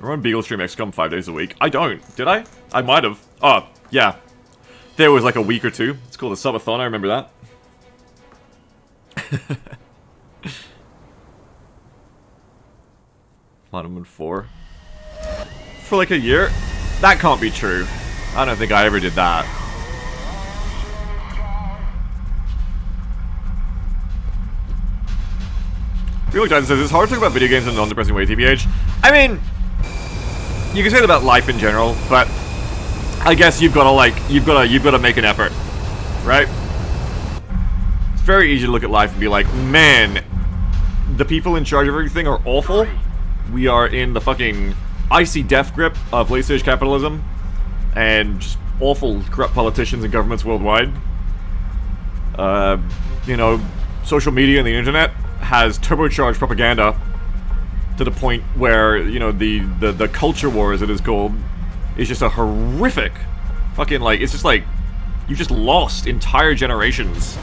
I run Beagle stream XCOM 5 days a week. I don't. Did I? I might have. Oh, yeah. There was like a week or two. It's called a subathon, I remember that. Platinum 4. For like a year? That can't be true. I don't think I ever did that. Real Titan says, it's hard to talk about video games in a non-depressing way, TBH. I mean, you can say that about life in general, but I guess you've got to make an effort, right? It's very easy to look at life and be like, man, the people in charge of everything are awful. We are in the fucking icy death grip of late-stage capitalism and just awful, corrupt politicians and governments worldwide. You know, social media and the internet has turbocharged propaganda to the point where, you know, the culture war, as it is called, is just a horrific fucking, like, it's just like you've just lost entire generations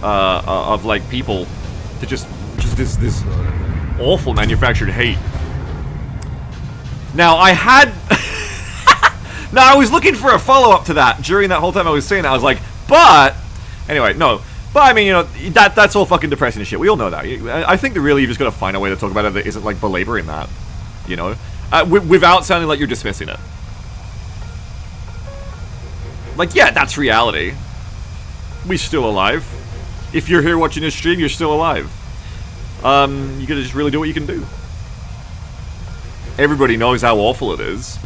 of like people to just this awful manufactured hate. Now I had now I was looking for a follow-up to that during that whole time I was saying that. I was like, but anyway, no. But I mean, you know, that's all fucking depressing and shit. We all know that. I think that really you just gotta find a way to talk about it that isn't like belaboring that, you know, without sounding like you're dismissing it. Like, yeah, that's reality. We're still alive. If you're here watching this stream, you're still alive. You gotta just really do what you can do. Everybody knows how awful it is.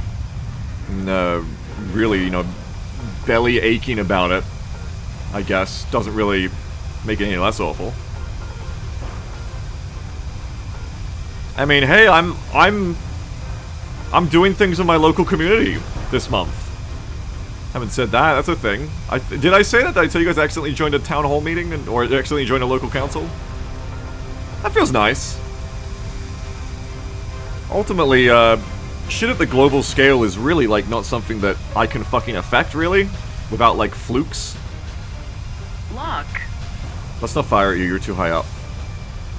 And, really, you know, belly aching about it, I guess, doesn't really make it any less awful. I mean, hey, I'm doing things in my local community this month. Haven't said that. That's a thing. Did I say that? Did I tell you guys I accidentally joined a town hall meeting or accidentally joined a local council? That feels nice. Ultimately, shit at the global scale is really like not something that I can fucking affect really, without like flukes. Lock. Let's not fire at you, you're too high up.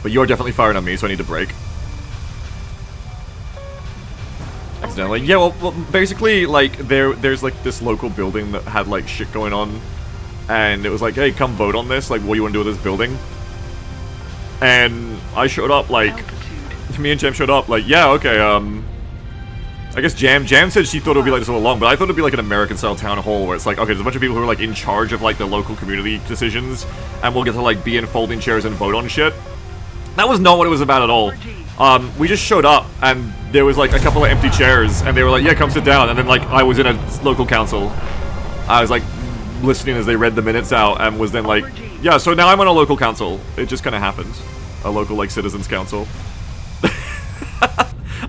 But you're definitely firing at me, so I need to break. Accidentally. Yeah, well basically, like, there's like this local building that had like shit going on. And it was like, hey, come vote on this, like, what do you want to do with this building? And I showed up, like, me and Jam showed up, like, yeah, okay, I guess Jam said she thought it would be like this all along, but I thought it would be like an American-style town hall where it's like, okay, there's a bunch of people who are like in charge of like the local community decisions, and we'll get to like be in folding chairs and vote on shit. That was not what it was about at all. We just showed up, and there was like a couple of empty chairs, and they were like, yeah, come sit down, and then like I was in a local council. I was like listening as they read the minutes out, and was then like, yeah, so now I'm on a local council. It just kind of happened. A local like citizens council.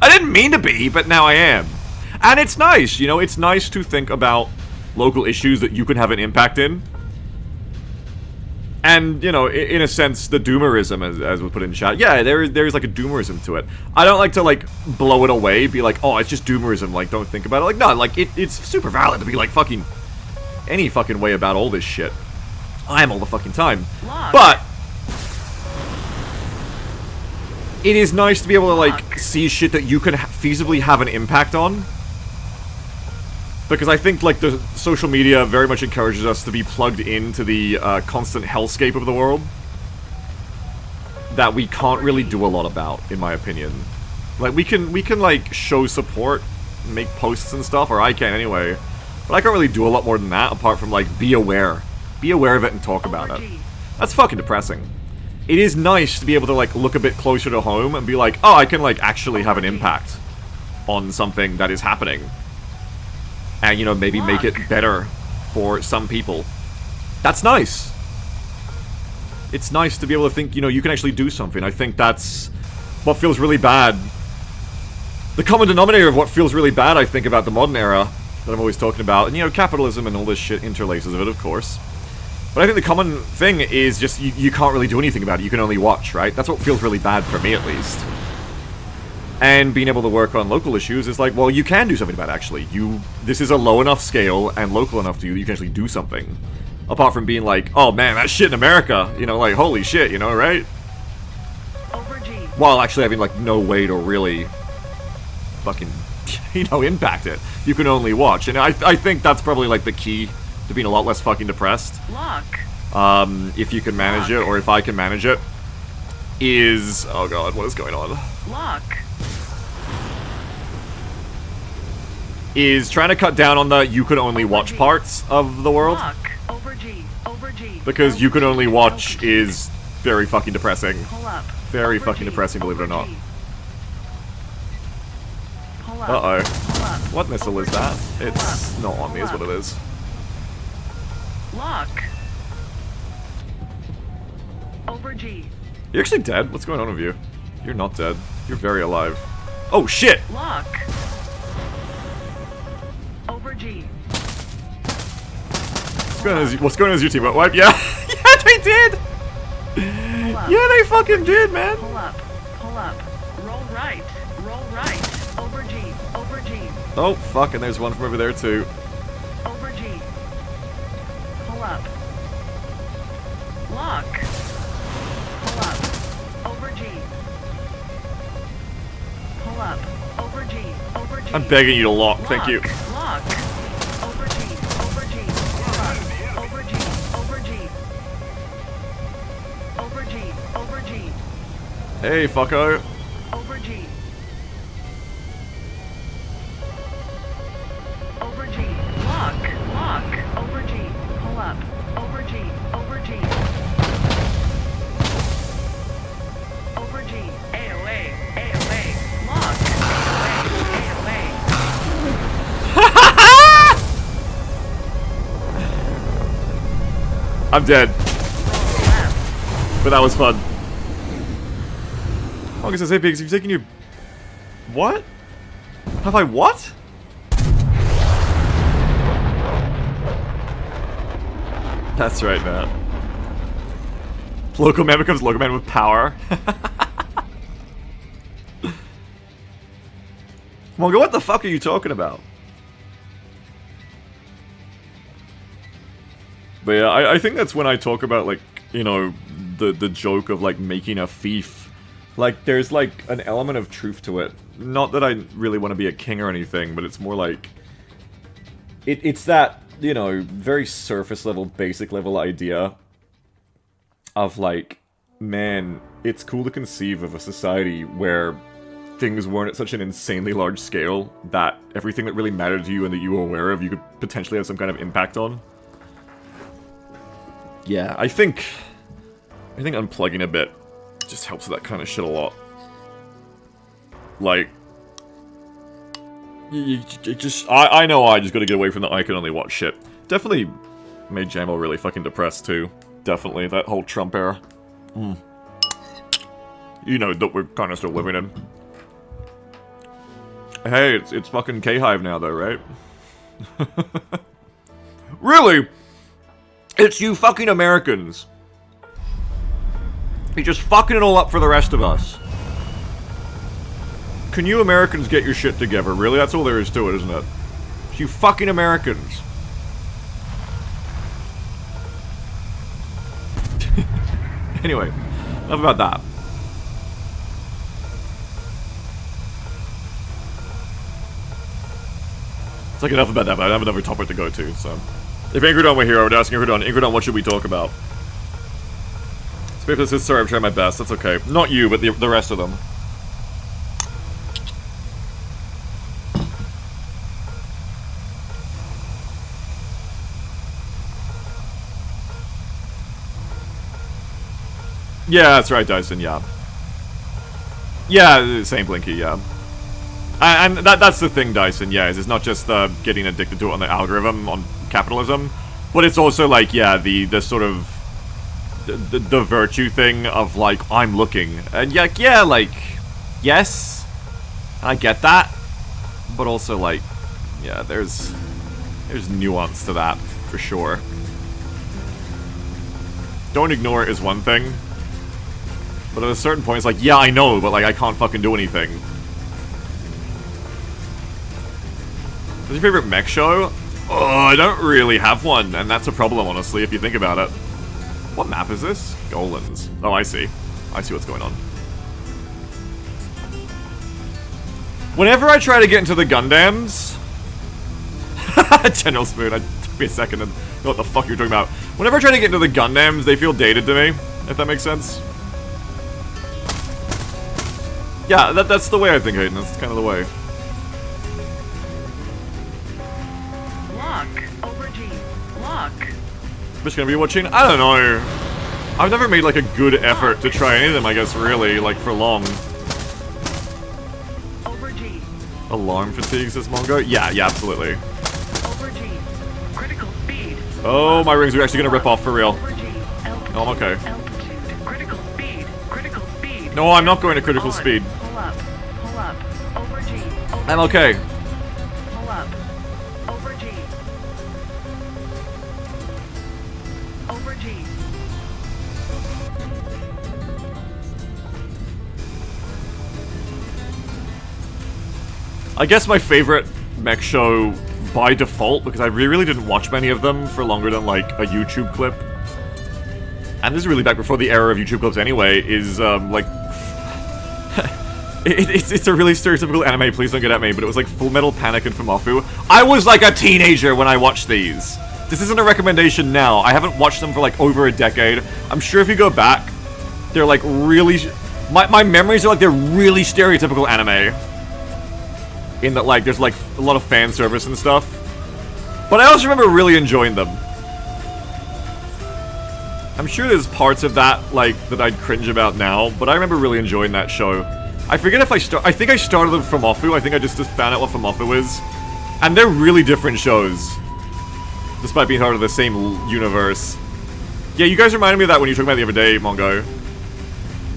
I didn't mean to be, but now I am. And it's nice, you know, it's nice to think about local issues that you can have an impact in. And, you know, in a sense, the doomerism, as we put in chat, yeah, there's like a doomerism to it. I don't like to, like, blow it away, be like, oh, it's just doomerism, like, don't think about it. Like, no, like, it's super valid to be like, fucking, any fucking way about all this shit. I am all the fucking time. But it is nice to be able to, like, see shit that you can feasibly have an impact on. Because I think, like, the social media very much encourages us to be plugged into the constant hellscape of the world that we can't really do a lot about, in my opinion. Like, we can like, show support, make posts and stuff, or I can anyway, but I can't really do a lot more than that, apart from, like, be aware. Be aware of it and talk about it. That's fucking depressing. It is nice to be able to, like, look a bit closer to home and be like, oh, I can, like, actually have an impact on something that is happening. And, you know, maybe make it better for some people. That's nice. It's nice to be able to think, you know, you can actually do something. I think that's what feels really bad. The common denominator of what feels really bad, I think, about the modern era that I'm always talking about. And, you know, capitalism and all this shit interlaces of it, of course. But I think the common thing is just you can't really do anything about it. You can only watch, right? That's what feels really bad for me, at least. And being able to work on local issues is like, well, you can do something about it, actually. This is a low enough scale and local enough to you that you can actually do something. Apart from being like, oh man, that shit in America, you know, like, holy shit, you know, right? While actually having, like, no way to really fucking, you know, impact it. You can only watch. And I think that's probably, like, the key to being a lot less fucking depressed. If you can manage it, or if I can manage it, is... oh god, what is going on? Is trying to cut down on the you can only watch parts of the world. Because you can only watch is very fucking depressing. Very fucking depressing, believe it or not. Uh-oh. What missile is that? It's not on me, is what it is. You're actually dead? What's going on with you? You're not dead. You're very alive. Oh, shit! What's going on as your team? Wipe? Yeah! Yeah, they did! Yeah, they fucking did, man! Pull up. Roll right. Over G. Oh, fuck, and there's one from over there, too. Over G. Pull up. Lock. Pull up. Over G. Pull up. Over G. I'm begging you to lock, thank you. Lock. Over G. Pull up. Over G. Hey, fucko. Over G. Lock. Over G. Pull up. Over G. Over G. AOA. Lock. AOA. I'm dead. But that was fun. Oh, it says, hey Pigs, you've taken your... what? Have I what? That's right, Matt. Local man becomes local man with power. Mongo, what the fuck are you talking about? But yeah, I think that's when I talk about, like, you know, the joke of, like, making a fief. Like, there's, like, an element of truth to it. Not that I really want to be a king or anything, but it's more like... It's that, you know, very surface level, basic level idea of, like, man, it's cool to conceive of a society where things weren't at such an insanely large scale that everything that really mattered to you and that you were aware of, you could potentially have some kind of impact on. Yeah, I think unplugging a bit just helps with that kind of shit a lot. Like, I know I just gotta get away from the I can only watch shit. Definitely made Jamo really fucking depressed too. Definitely, that whole Trump era. You know, that we're kind of still living in. Hey, it's fucking K-Hive now though, right? Really? It's you fucking Americans He's just fucking it all up for the rest of us. Can you Americans get your shit together? Really? That's all there is to it, isn't it? It's you fucking Americans. Anyway, enough about that. It's like enough about that, but I have another topic to go to, so. If Ingridon were here, I would ask Ingridon, what should we talk about? Spaceless says, sorry, I'm trying my best, that's okay. Not you, but the rest of them. Yeah, that's right, Dyson, yeah. Yeah, same Blinky, yeah. And that's the thing, Dyson, yeah, is it's not just getting addicted to it on the algorithm, on capitalism, but it's also, like, yeah, the sort of, the virtue thing of, like, I'm looking. And, yeah, like, yes, I get that, but also, like, yeah, there's nuance to that, for sure. Don't ignore it is one thing. But at a certain point, it's like, yeah, I know, but, like, I can't fucking do anything. What's your favorite mech show? Oh, I don't really have one, and that's a problem, honestly, if you think about it. What map is this? Golan's. Oh, I see. I see what's going on. Whenever I try to get into the Gundams... General Spoon, it took me a second to know what the fuck you're talking about. Whenever I try to get into the Gundams, they feel dated to me, if that makes sense. Yeah, that's the way I think, Hayden. That's kind of the way. Lock. Over G. Lock. Just gonna be watching? I don't know. I've never made, like, a good effort to try any of them, I guess, really, like, for long. Over G. Alarm fatigue, says Mongo? Yeah, absolutely. Over G. Critical speed. Oh, my rings are actually gonna rip off for real. Over G. Altitude. Oh, I'm okay. Altitude. Critical speed. Critical speed. No, I'm not going to critical On. speed. Pull up. Pull up. Over G. Over I'm okay. Pull up. Over G. Over G. I guess my favorite mech show by default, because I really didn't watch many of them for longer than, like, a YouTube clip. And this is really back before the era of YouTube clips anyway, is, like... it's a really stereotypical anime, please don't get at me, but it was like Full Metal Panic and Fumofu. I was like a teenager when I watched these. This isn't a recommendation now. I haven't watched them for like over a decade. I'm sure if you go back, they're like really... My memories are like they're really stereotypical anime. In that, like, there's like a lot of fan service and stuff. But I also remember really enjoying them. I'm sure there's parts of that, like, that I'd cringe about now, but I remember really enjoying that show. I forget if I think I started with Fumofu. I think I just found out what Fumofu is. And they're really different shows. Despite being part of the same universe. Yeah, you guys reminded me of that when you were talking about the other day, Mongo.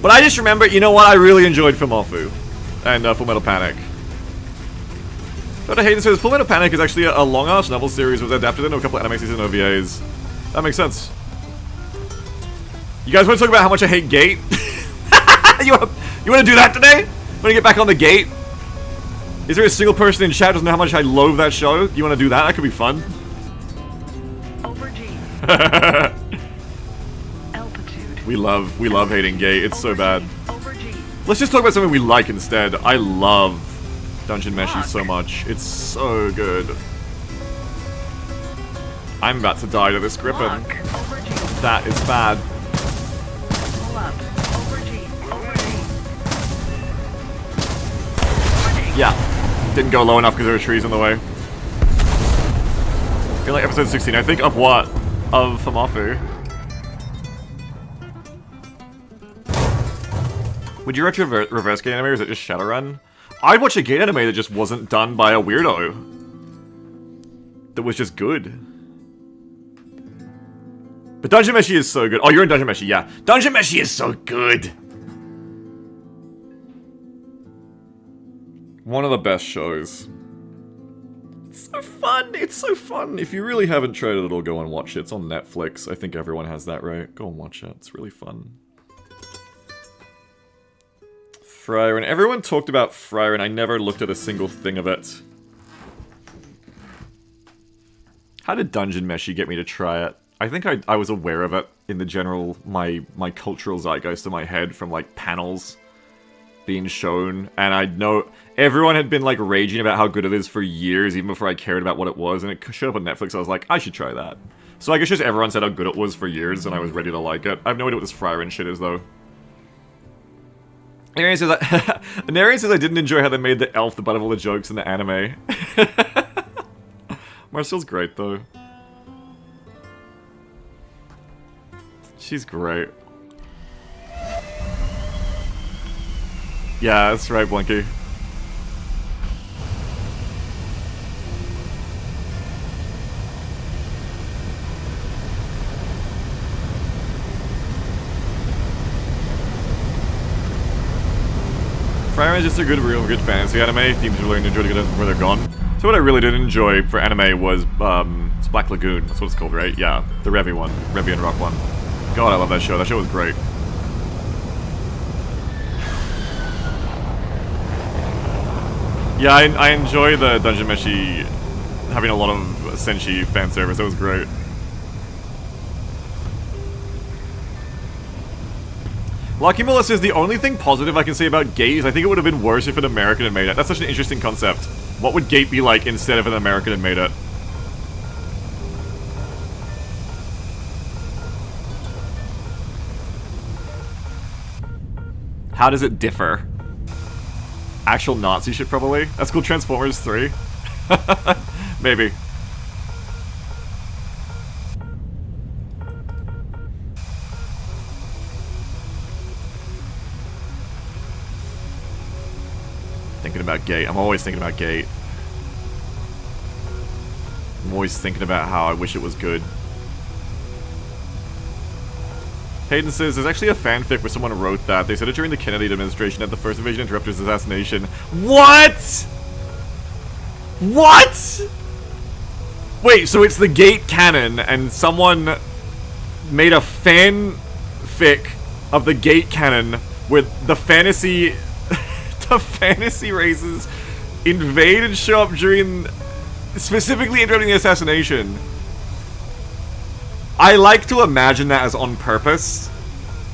But I just remember, you know what, I really enjoyed Fumofu. And Full Metal Panic. Dr. Hayden says, Full Metal Panic is actually a long-ass novel series was adapted into a couple of anime season OVAs. That makes sense. You guys want to talk about how much I hate Gate? You want to do that today? Want to get back on the Gate? Is there a single person in chat who doesn't know how much I loathe that show? You want to do that? That could be fun. Over G. Altitude. We love hating Gate. It's so bad. Over G. Let's just talk about something we like instead. I love Dungeon Meshi so much. It's so good. I'm about to die to this Griffin. Lock. Over G. That is bad. Pull up. Over G. Over G. Yeah. Didn't go low enough because there were trees in the way. I feel like episode 16. I think of what? Of Fumofu. Would you watch a reverse Gate anime or is it just Shadowrun? I'd watch a Gate anime that just wasn't done by a weirdo. That was just good. But Dungeon Meshi is so good. Oh, you're in Dungeon Meshi, yeah. Dungeon Meshi is so good! One of the best shows. It's so fun, it's so fun. If you really haven't tried it at all, go and watch it. It's on Netflix. I think everyone has that, right? Go and watch it, it's really fun. Frieren. Everyone talked about Frieren. I never looked at a single thing of it. How did Dungeon Meshi get me to try it? I think I was aware of it in the general, my cultural zeitgeist in my head from, like, panels being shown. And I know everyone had been, like, raging about how good it is for years, even before I cared about what it was. And it showed up on Netflix, I was like, I should try that. So I guess just everyone said how good it was for years, and I was ready to like it. I have no idea what this Frieren shit is, though. Narian says, Narian says I didn't enjoy how they made the elf the butt of all the jokes in the anime. Marcel's great, though. She's great. Yeah, that's right, Blinky. Frieren is just a real good fantasy anime. Themes are really enjoyed it before they're gone. So what I really did enjoy for anime was it's Black Lagoon. That's what it's called, right? Yeah, the Revy one, Revy and Rock one. God, I love that show. That show was great. Yeah, I enjoy the Dungeon Meshi having a lot of Senshi fan service. That was great. Lucky Miller says the only thing positive I can say about Gate is I think it would have been worse if an American had made it. That's such an interesting concept. What would Gate be like instead of an American had made it? How does it differ? Actual Nazi shit, probably? That's cool. Transformers 3? Maybe. Thinking about Gate. I'm always thinking about Gate. I'm always thinking about how I wish it was good. Hayden says, there's actually a fanfic where someone wrote that. They said it during the Kennedy administration at the first invasion interrupter's assassination. What?! What?! Wait, so it's the Gate canon, and someone made a fanfic of the Gate canon where the fantasy... the fantasy races invade and show up during... specifically interrupting the assassination. I like to imagine that as on purpose.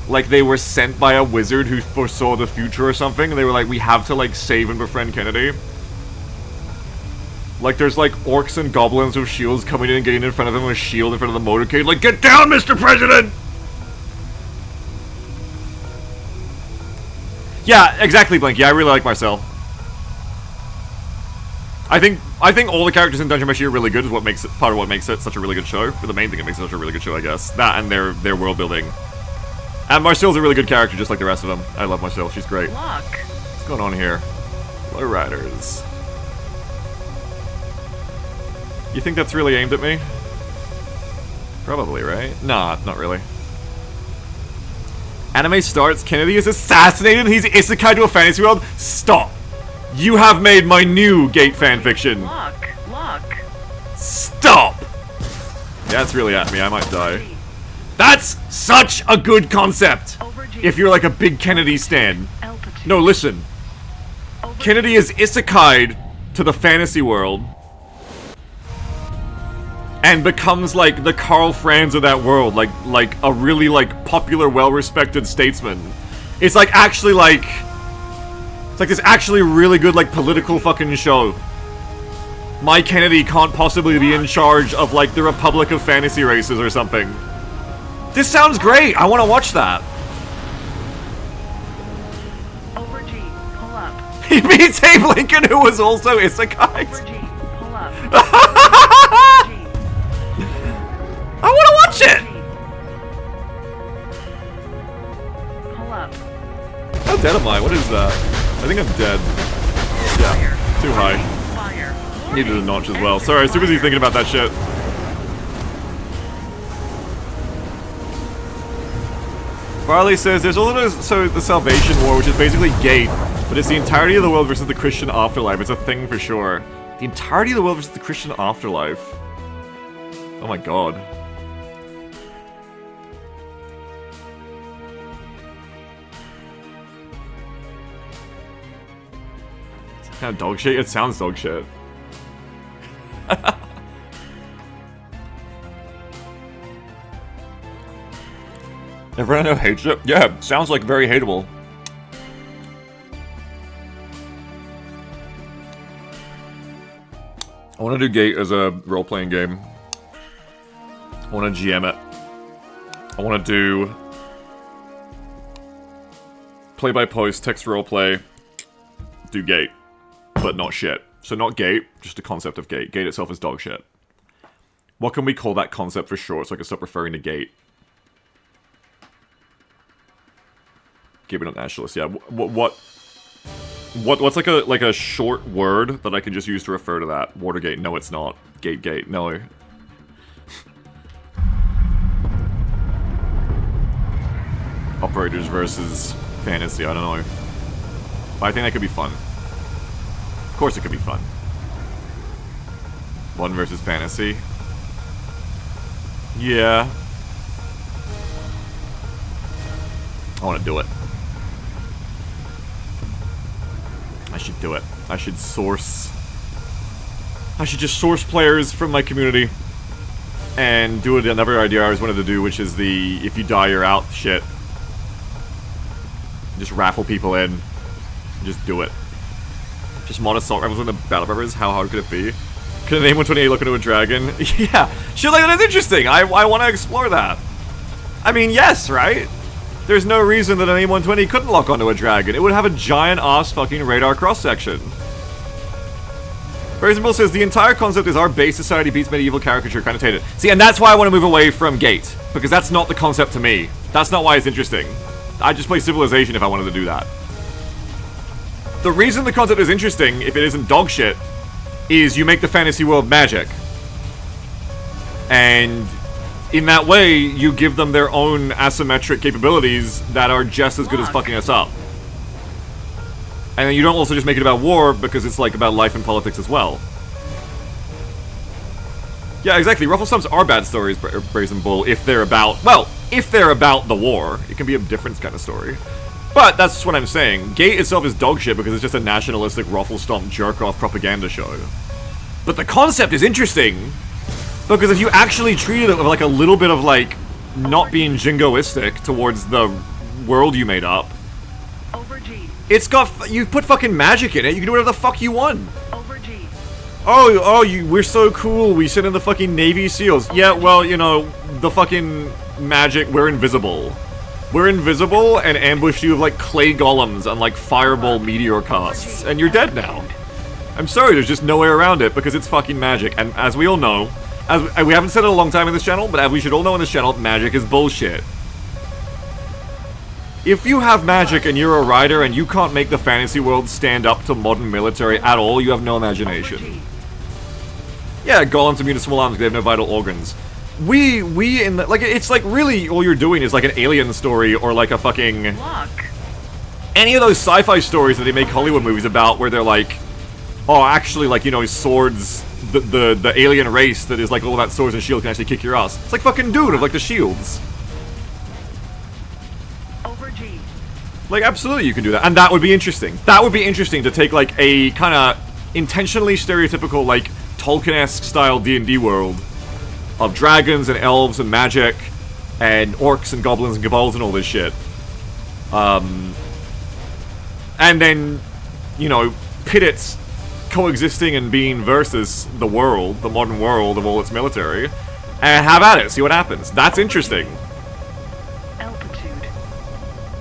Like they were sent by a wizard who foresaw the future or something, and they were like, we have to like save and befriend Kennedy. Like there's like orcs and goblins with shields coming in and getting in front of him with a shield in front of the motorcade, like, get down, Mr. President! Yeah, exactly, Blinky. I really like Marcel. I think all the characters in Dungeon Meshi are really good, is what makes it part of what makes it such a really good show. Or the main thing that makes it such a really good show, I guess. That and their world building. And Marcel's a really good character, just like the rest of them. I love Marcel, she's great. Look. What's going on here? Lowriders. You think that's really aimed at me? Probably, right? Nah, not really. Anime starts, Kennedy is assassinated, he's isekai to a fantasy world? Stop! You have made my new Gate fanfiction. Look. Stop! Yeah, it's really at me, I might die. That's such a good concept! If you're like a big Kennedy stan. No, listen. Kennedy is isekai'd to the fantasy world. And becomes like the Karl Franz of that world. Like a really like popular, well-respected statesman. It's like actually like... It's like this actually really good, like, political fucking show. My Kennedy can't possibly be in charge of, like, the Republic of Fantasy Races or something. This sounds great! I want to watch that! Over G, pull up. He meets Abe Lincoln, who was also isekai. Over G, pull up. G, I want to watch it! pull up. How dead am I? What is that? I think I'm dead. Yeah, too high. Fire. Needed a notch as well. Sorry, I was too busy thinking about that shit. Barley says, there's also the Salvation War, which is basically Gate, but it's the entirety of the world versus the Christian afterlife. It's a thing for sure. The entirety of the world versus the Christian afterlife. Oh my god. Kind of dog shit? It sounds dog shit. Everyone I know hates it? Yeah, sounds like very hateable. I want to do Gate as a role-playing game. I want to GM it. I want to do play-by-post, text roleplay, do Gate, but not shit. So not Gate, just the concept of Gate. Gate itself is dog shit. What can we call that concept for short so I can stop referring to Gate? Gate not nationalist, yeah. What's like a short word that I can just use to refer to that? Watergate, no it's not. Gate, no. Operators versus fantasy, I don't know. But I think that could be fun. Of course it could be fun. One versus fantasy. Yeah. I want to do it. I should do it. I should just source players from my community and do it. Another idea I always wanted to do, which is the if you die you're out shit. Just raffle people in. Just do it. Just mod assault rifles in the battle peppers. How hard could it be? Could an A128 look into a dragon? Yeah, shit like that is interesting. I want to explore that. I mean, yes, right? There's no reason that an A120 couldn't lock onto a dragon. It would have a giant ass fucking radar cross-section. Brazen Bull says, the entire concept is our base society beats medieval caricature connotated. See, and that's why I want to move away from Gate. Because that's not the concept to me. That's not why it's interesting. I'd just play Civilization if I wanted to do that. The reason the concept is interesting, if it isn't dog shit, is you make the fantasy world magic. And in that way, you give them their own asymmetric capabilities that are just as good as fucking us up. And then you don't also just make it about war, because it's like about life and politics as well. Yeah, exactly. Ruffle Stumps are bad stories, Brazen Bull, if they're about, well, if they're about the war. It can be a different kind of story. But that's just what I'm saying. Gate itself is dog shit because it's just a nationalistic Ruffle Stomp jerk-off propaganda show. But the concept is interesting, because if you actually treated it with like a little bit of like, not being jingoistic towards the world you made up, Over G. it's got, you put fucking magic in it, you can do whatever the fuck you want. Over G. We're so cool, we sit in the fucking Navy SEALs. Yeah, well, you know, the fucking magic, we're invisible. We're invisible and ambush you with like clay golems and like fireball meteor casts, and you're dead now. I'm sorry, there's just no way around it because it's fucking magic, and as we all know, as we haven't said it a long time in this channel, but as we should all know in this channel, magic is bullshit. If you have magic and you're a writer and you can't make the fantasy world stand up to modern military at all, you have no imagination. Yeah, golems immune to small arms, they have no vital organs. We in the, like, it's like really all you're doing is like an Alien story or like a fucking... Lock. Any of those sci-fi stories that they make Hollywood movies about where they're like, oh, actually, like, you know, swords, the alien race that is like all about swords and shields can actually kick your ass. It's like fucking Dune of like the shields. Over G. Like, absolutely you can do that. And that would be interesting. That would be interesting to take like a kind of intentionally stereotypical, like, Tolkien-esque style D&D world of dragons and elves and magic and orcs and goblins and kobolds and all this shit. And then, you know, pit it coexisting and being versus the world, the modern world of all its military, and have at it, see what happens. That's interesting. Altitude.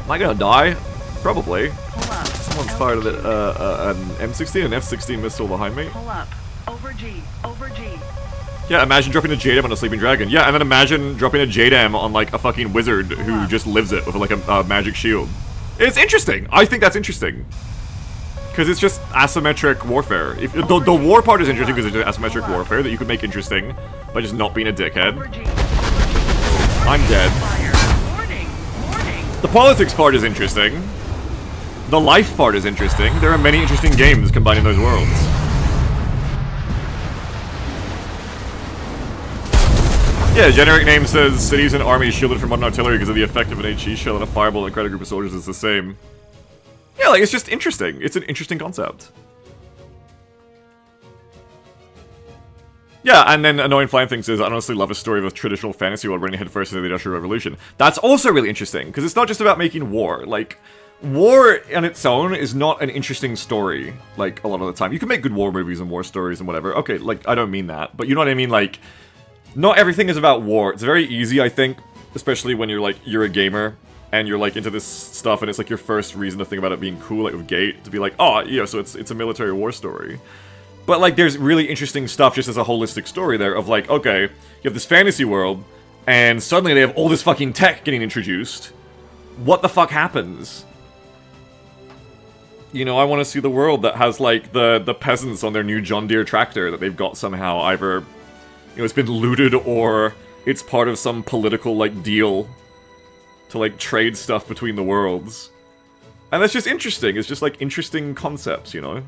Am I gonna die? Probably. Pull up. Someone's fired an M16 and F-16 missile behind me. Pull up. Over G. Over G. Yeah, imagine dropping a JDAM on a sleeping dragon. Yeah, and then imagine dropping a JDAM on like a fucking wizard who just lives it with like a magic shield. It's interesting. I think that's interesting. Because it's just asymmetric warfare. If, the war part is interesting because it's just asymmetric warfare that you could make interesting by just not being a dickhead. Over G. I'm dead. Fire. Warning. Warning. The politics part is interesting. The life part is interesting. There are many interesting games combining those worlds. Yeah, generic name says cities and armies shielded from modern artillery because of the effect of an HE shell and a fireball and a credit group of soldiers is the same. Yeah, like, it's just interesting. It's an interesting concept. Yeah, and then Annoying Flying Thing says, I honestly love a story of a traditional fantasy world running headfirst into the Industrial Revolution. That's also really interesting, because it's not just about making war. Like, war on its own is not an interesting story, like, a lot of the time. You can make good war movies and war stories and whatever. Okay, like, I don't mean that, but you know what I mean? Like, not everything is about war. It's very easy, I think, especially when you're, like, you're a gamer, and you're, like, into this stuff, and it's, like, your first reason to think about it being cool, like, with Gate, to be like, oh, yeah, so it's a military war story. But, like, there's really interesting stuff just as a holistic story there of, like, okay, you have this fantasy world, and suddenly they have all this fucking tech getting introduced. What the fuck happens? You know, I want to see the world that has, like, the peasants on their new John Deere tractor that they've got somehow. Either, you know, it's been looted or it's part of some political, like, deal to, like, trade stuff between the worlds. And that's just interesting. It's just, like, interesting concepts, you know?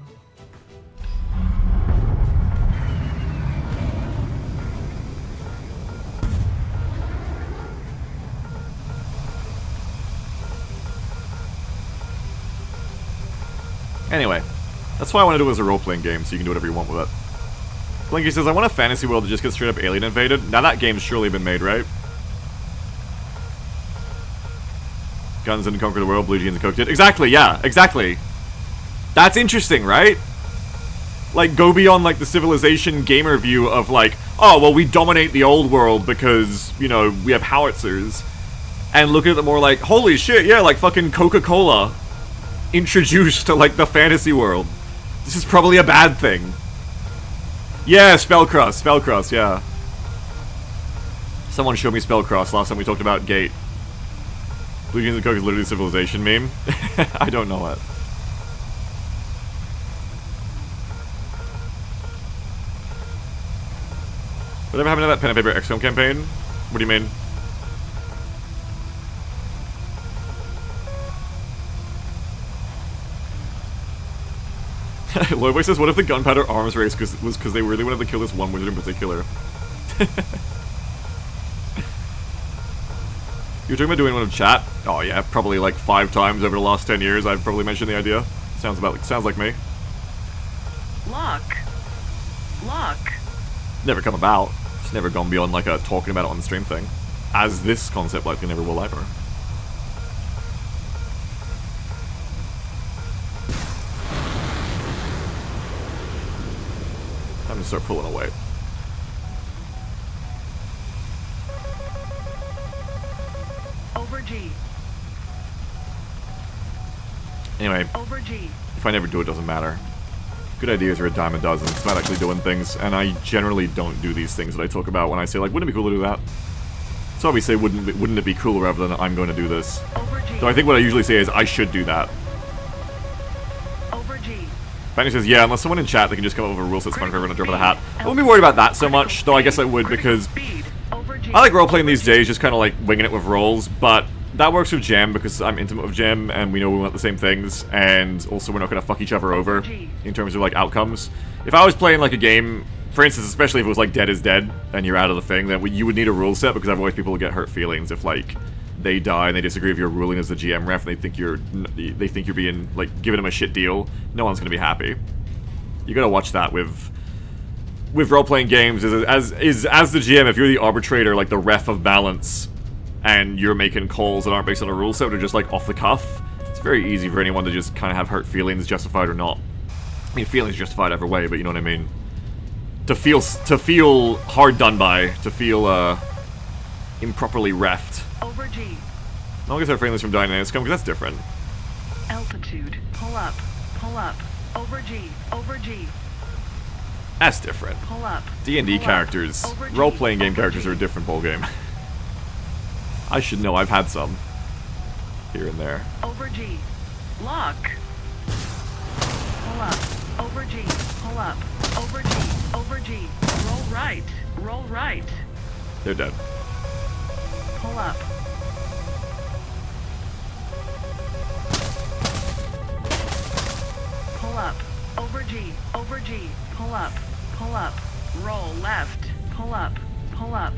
Anyway, that's why I want to do it as a role-playing game, so you can do whatever you want with it. Blinky says, I want a fantasy world that just gets straight up alien invaded. Now that game's surely been made, right? Guns and conquer the world, blue jeans and coke did. Exactly, yeah, exactly. That's interesting, right? Like, go beyond, like, the civilization gamer view of, like, oh, well, we dominate the old world because, you know, we have howitzers. And look at it more like, holy shit, yeah, like fucking Coca-Cola introduced to, like, the fantasy world. This is probably a bad thing. Yeah, Spellcross, yeah. Someone showed me Spellcross last time we talked about Gate. Blue Jeans and Coke is literally a civilization meme. I don't know it. Whatever happened to that pen and paper XCOM campaign? What do you mean? Lloydboy says, what if the gunpowder arms race was because they really wanted to kill this one wizard in particular? You were talking about doing one in chat? Oh yeah, probably like 5 times over the last 10 years I've probably mentioned the idea. Sounds like me. Lock. Never come about. It's never gone beyond like a talking about it on the stream thing. As this concept likely never will either. Time to start pulling away. Over G. Anyway, Over G. if I never do it, doesn't matter. Good ideas are a dime a dozen. It's about actually doing things, and I generally don't do these things that I talk about when I say, like, wouldn't it be cool to do that? So I always say, wouldn't it be cool rather than I'm going to do this. Over G. So I think what I usually say is, I should do that. Over G. Fanny says, yeah, unless someone in chat, they can just come up with a rule set fun for everyone to drop of the hat. I wouldn't be worried about that so much, though I guess I would, because Speed. Over G. I like role-playing these days, just kind of like winging it with rolls, but that works with Gem because I'm intimate with Gem and we know we want the same things, and also we're not going to fuck each other over in terms of like outcomes. If I was playing like a game, for instance, especially if it was like Dead is Dead and you're out of the thing, then you would need a rule set because otherwise people will get hurt feelings if like they die and they disagree if you're ruling as the GM ref and they think you're being like giving them a shit deal. No one's going to be happy. You got to watch that with role-playing games as the GM, if you're the arbitrator, like the ref of balance, and you're making calls that aren't based on a rule set, but are just like off the cuff, it's very easy for anyone to just kind of have hurt feelings, justified or not. I mean, feelings justified either way, but you know what I mean. To feel hard done by, to feel improperly refed. Over G. Not gonna start friendlies from dying in XCOM because that's different. Altitude. Pull up. Pull up. Over G. Over G. That's different. Pull up. D&D Pull up. characters, Over G. role-playing game Over characters G. are a different ballgame. I should know, I've had some. Here and there. Over G. Lock. Pull up. Over G. Pull up. Over G. Over G. Roll right. Roll right. They're dead. Pull up. Pull up. Over G. Over G. Pull up. Pull up. Roll left. Pull up. Pull up.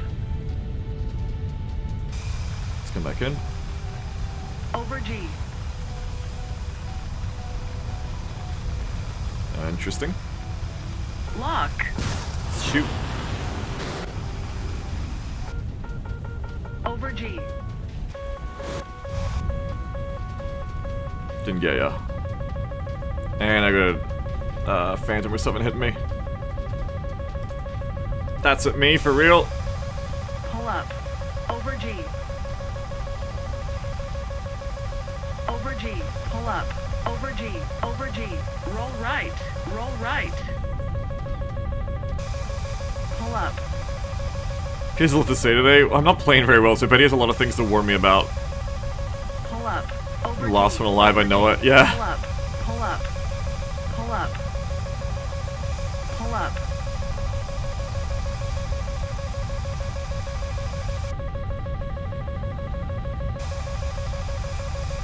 Let's come back in. Over G. Interesting. Lock. Let's shoot. G. Didn't get ya. And I got a Phantom or something hitting me. That's at me, for real. Pull up. Over G. Over G. Pull up. Over G. Over G. Roll right. Roll right. Pull up. Here's a lot to say today. I'm not playing very well, so Betty has a lot of things to warn me about. Pull up. Over Last G. one alive, I know it. Yeah. Pull up. Pull up. Pull up. Pull up.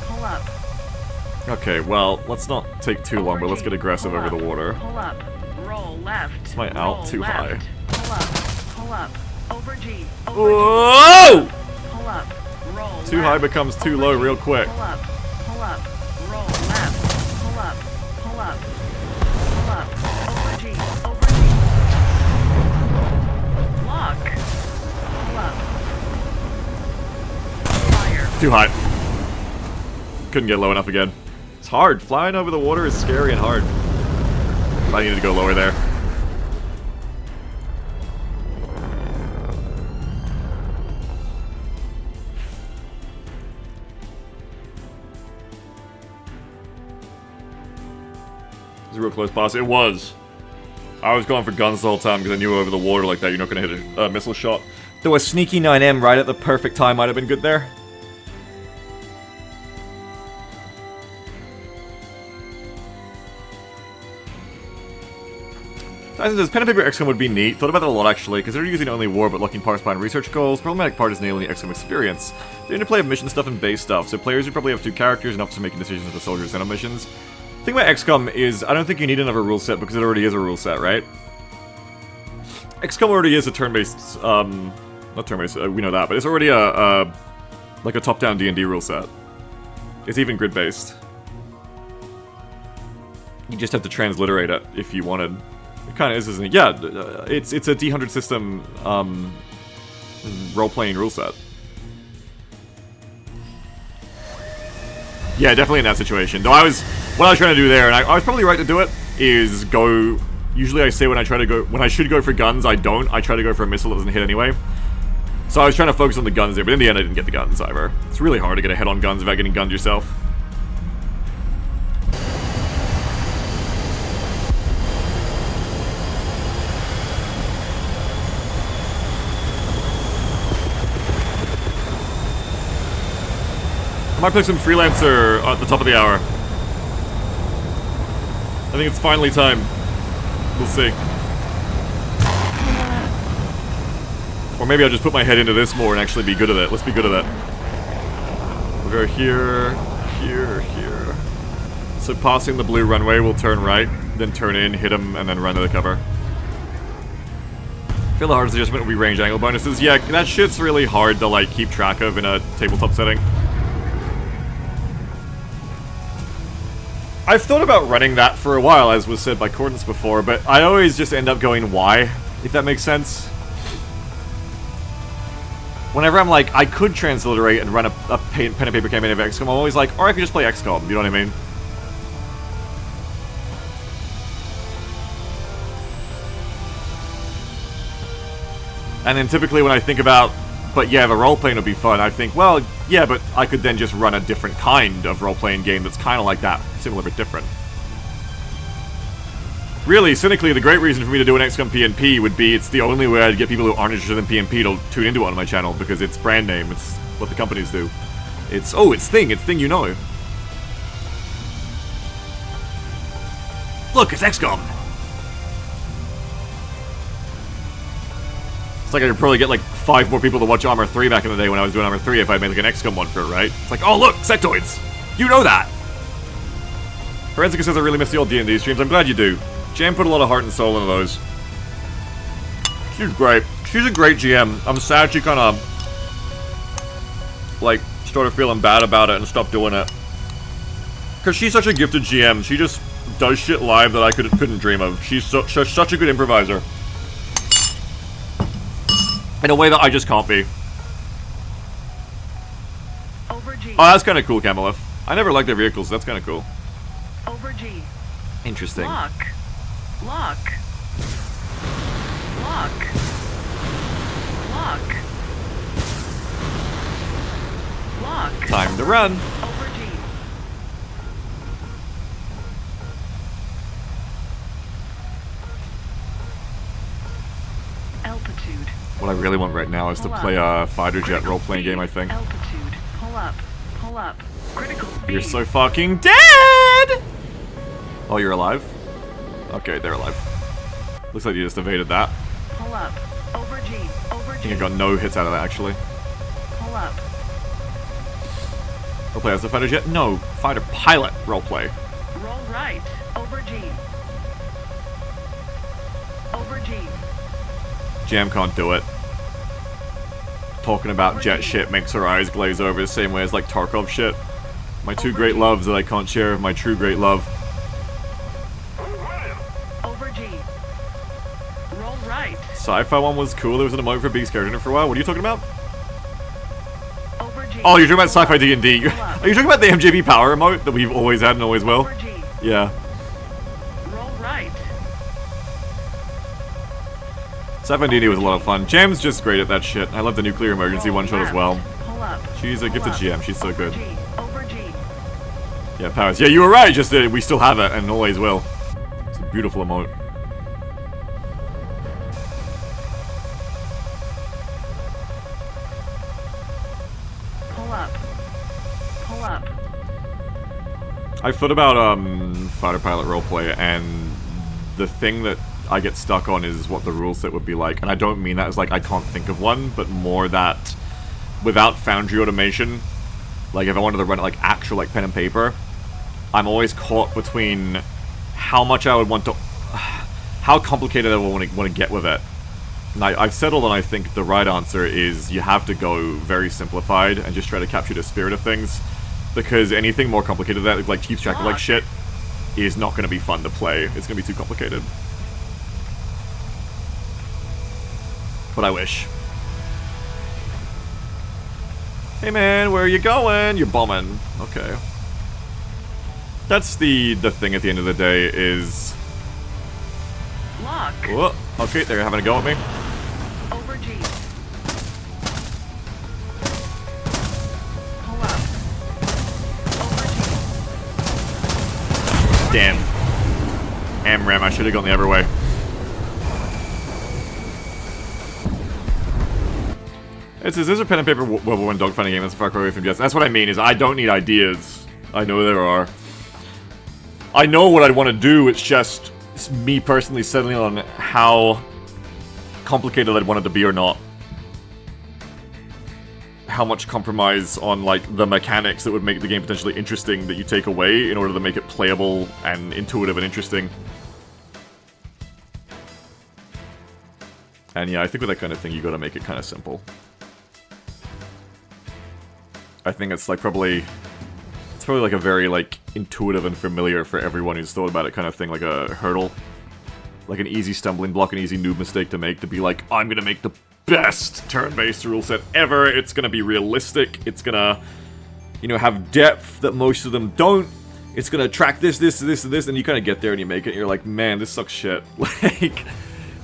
Pull up. Okay, well, let's not take too long, but let's get aggressive Pull over the up. water. Pull up. Roll left. Is my alt Roll too left. high? Pull up. Pull up. Over G. Over Whoa! G. Pull up. Roll Too left. high becomes too Over low G. real quick. Pull up. Pull up. Roll left. Pull up. Pull up. Pull up. Over G. Over G. Lock. Pull up. Fire. Too high. Couldn't get low enough again. It's hard. Flying over the water is scary and hard. I needed to go lower there. It was a real close pass. It was. I was going for guns the whole time because I knew over the water like that you're not going to hit a missile shot. Though a sneaky 9M right at the perfect time might have been good there. Tyson says, pen and paper XCOM would be neat. Thought about that a lot actually. Consider using only war but locking parts behind research goals. Problematic part is nailing the XCOM experience. The interplay of mission stuff and base stuff, so players would probably have two characters and officers making decisions with the soldiers sent on missions. The thing about XCOM is, I don't think you need another rule set because it already is a rule set, right? XCOM already is a turn-based, not turn-based, we know that, but it's already like a top-down D&D rule set. It's even grid-based. You just have to transliterate it if you wanted. It kind of is, isn't it? Yeah, it's a D100 system role-playing rule set. Yeah, definitely in that situation. Though what I was trying to do there, and I was probably right to do it, is go. Usually I say when I should go for guns, I don't. I try to go for a missile that doesn't hit anyway. So I was trying to focus on the guns there, but in the end I didn't get the guns either. It's really hard to get a head on guns without getting gunned yourself. I might play some Freelancer at the top of the hour. I think it's finally time. We'll see. Or maybe I'll just put my head into this more and actually be good at it. Let's be good at it. We'll go here, here, here. So passing the blue runway, we'll turn right, then turn in, hit him, and then run to the cover. I feel the hardest adjustment will be range angle bonuses. Yeah, that shit's really hard to like keep track of in a tabletop setting. I've thought about running that for a while, as was said by Cordance before, but I always just end up going Y, if that makes sense. Whenever I'm like, I could transliterate and run a pen and paper campaign of XCOM, I'm always like, or I could just play XCOM, you know what I mean? And then typically when I think about, but yeah, the role-playing would be fun, I think, well, yeah, but I could then just run a different kind of role-playing game that's kind of like that, similar but different. Really, cynically, the great reason for me to do an XCOM PNP would be it's the only way I'd get people who aren't interested in PNP to tune into it on my channel, because it's brand name, it's what the companies do. It's Thing you know. Look, it's XCOM! It's like I could probably get like 5 more people to watch Armor 3 back in the day when I was doing Armor 3 if I made like an XCOM one for it, right? It's like, oh look, sectoids! You know that! Forensica says I really miss the old D&D streams. I'm glad you do. Jam put a lot of heart and soul into those. She's great. She's a great GM. I'm sad she kinda like started feeling bad about it and stopped doing it. Cause she's such a gifted GM. She just does shit live that I couldn't dream of. She's such a good improviser. In a way that I just can't be. Over G. Oh, that's kind of cool, Camelif. I never liked their vehicles. That's kind of cool. Over G. Interesting. Lock. Lock. Lock. Lock. Lock. Time to run. Over G. Altitude. What I really want right now is to play a fighter jet Critical role-playing speed. game, I think. Altitude. Pull up. Pull up. Critical speed. You're so fucking dead! Oh, you're alive? Okay, they're alive. Looks like you just evaded that. Pull up. Over G. Over I G. think I got no hits out of that, actually. Pull up. Roleplay as a fighter jet? No, fighter pilot roleplay. Roll right. Over G. Over G. Jam can't do it. Talking about jet shit makes her eyes glaze over the same way as like Tarkov shit. My two great loves that I can't share with my true great love. Over G. Roll right. Sci-fi one was cool. There was an emote for Beast character in it for a while. What are you talking about? Over G. Oh, you're talking about Sci-fi D&D. Pull up. Are you talking about the MJB power emote that we've always had and always will? Over G. Yeah. Roll right. Sci-fi D&D was a lot of fun. Jam's just great at that shit. I love the nuclear emergency Roll one-shot as left. well. Pull up. She's a Pull gifted up. GM. She's so Over good. G. Over G. Yeah, powers. Yeah, you were right. Just we still have it and always will. It's a beautiful emote. Pull up. Pull up. I thought about fighter pilot roleplay, and the thing that I get stuck on is what the rule set would be like. And I don't mean that as like I can't think of one, but more that without Foundry automation, like if I wanted to run it like actual like pen and paper, I'm always caught between how much I would want to, how complicated I would want to get with it. And I've settled on I think the right answer is you have to go very simplified and just try to capture the spirit of things. Because anything more complicated than that, like keeps track of like shit, is not going to be fun to play. It's going to be too complicated. But I wish. Hey man, where are you going? You're bombing. Okay. That's the thing at the end of the day is... Lock. Whoa, okay, they're having a go at me. Over G. Pull up. Over G. Damn. AMRAM, I should have gone the other way. It says, there's a pen and paper World War I dogfighting game that's far away from Jets. That's what I mean, is I don't need ideas. I know there are. I know what I'd want to do, it's just me personally settling on how complicated I'd want it to be or not. How much compromise on, like, the mechanics that would make the game potentially interesting that you take away in order to make it playable and intuitive and interesting. And yeah, I think with that kind of thing, you gotta make it kind of simple. I think it's like probably like a very like intuitive and familiar for everyone who's thought about it kind of thing, like a hurdle. Like an easy stumbling block, an easy noob mistake to make, to be like, I'm gonna make the best turn-based rule set ever, it's gonna be realistic, it's gonna, you know, have depth that most of them don't, it's gonna track this, and you kind of get there and you make it, and you're like, man, this sucks shit. Like,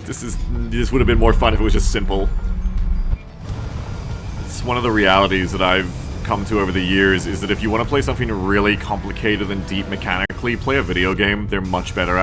this would have been more fun if it was just simple. It's one of the realities that I've come to over the years, is that if you want to play something really complicated and deep mechanically, play a video game. They're much better at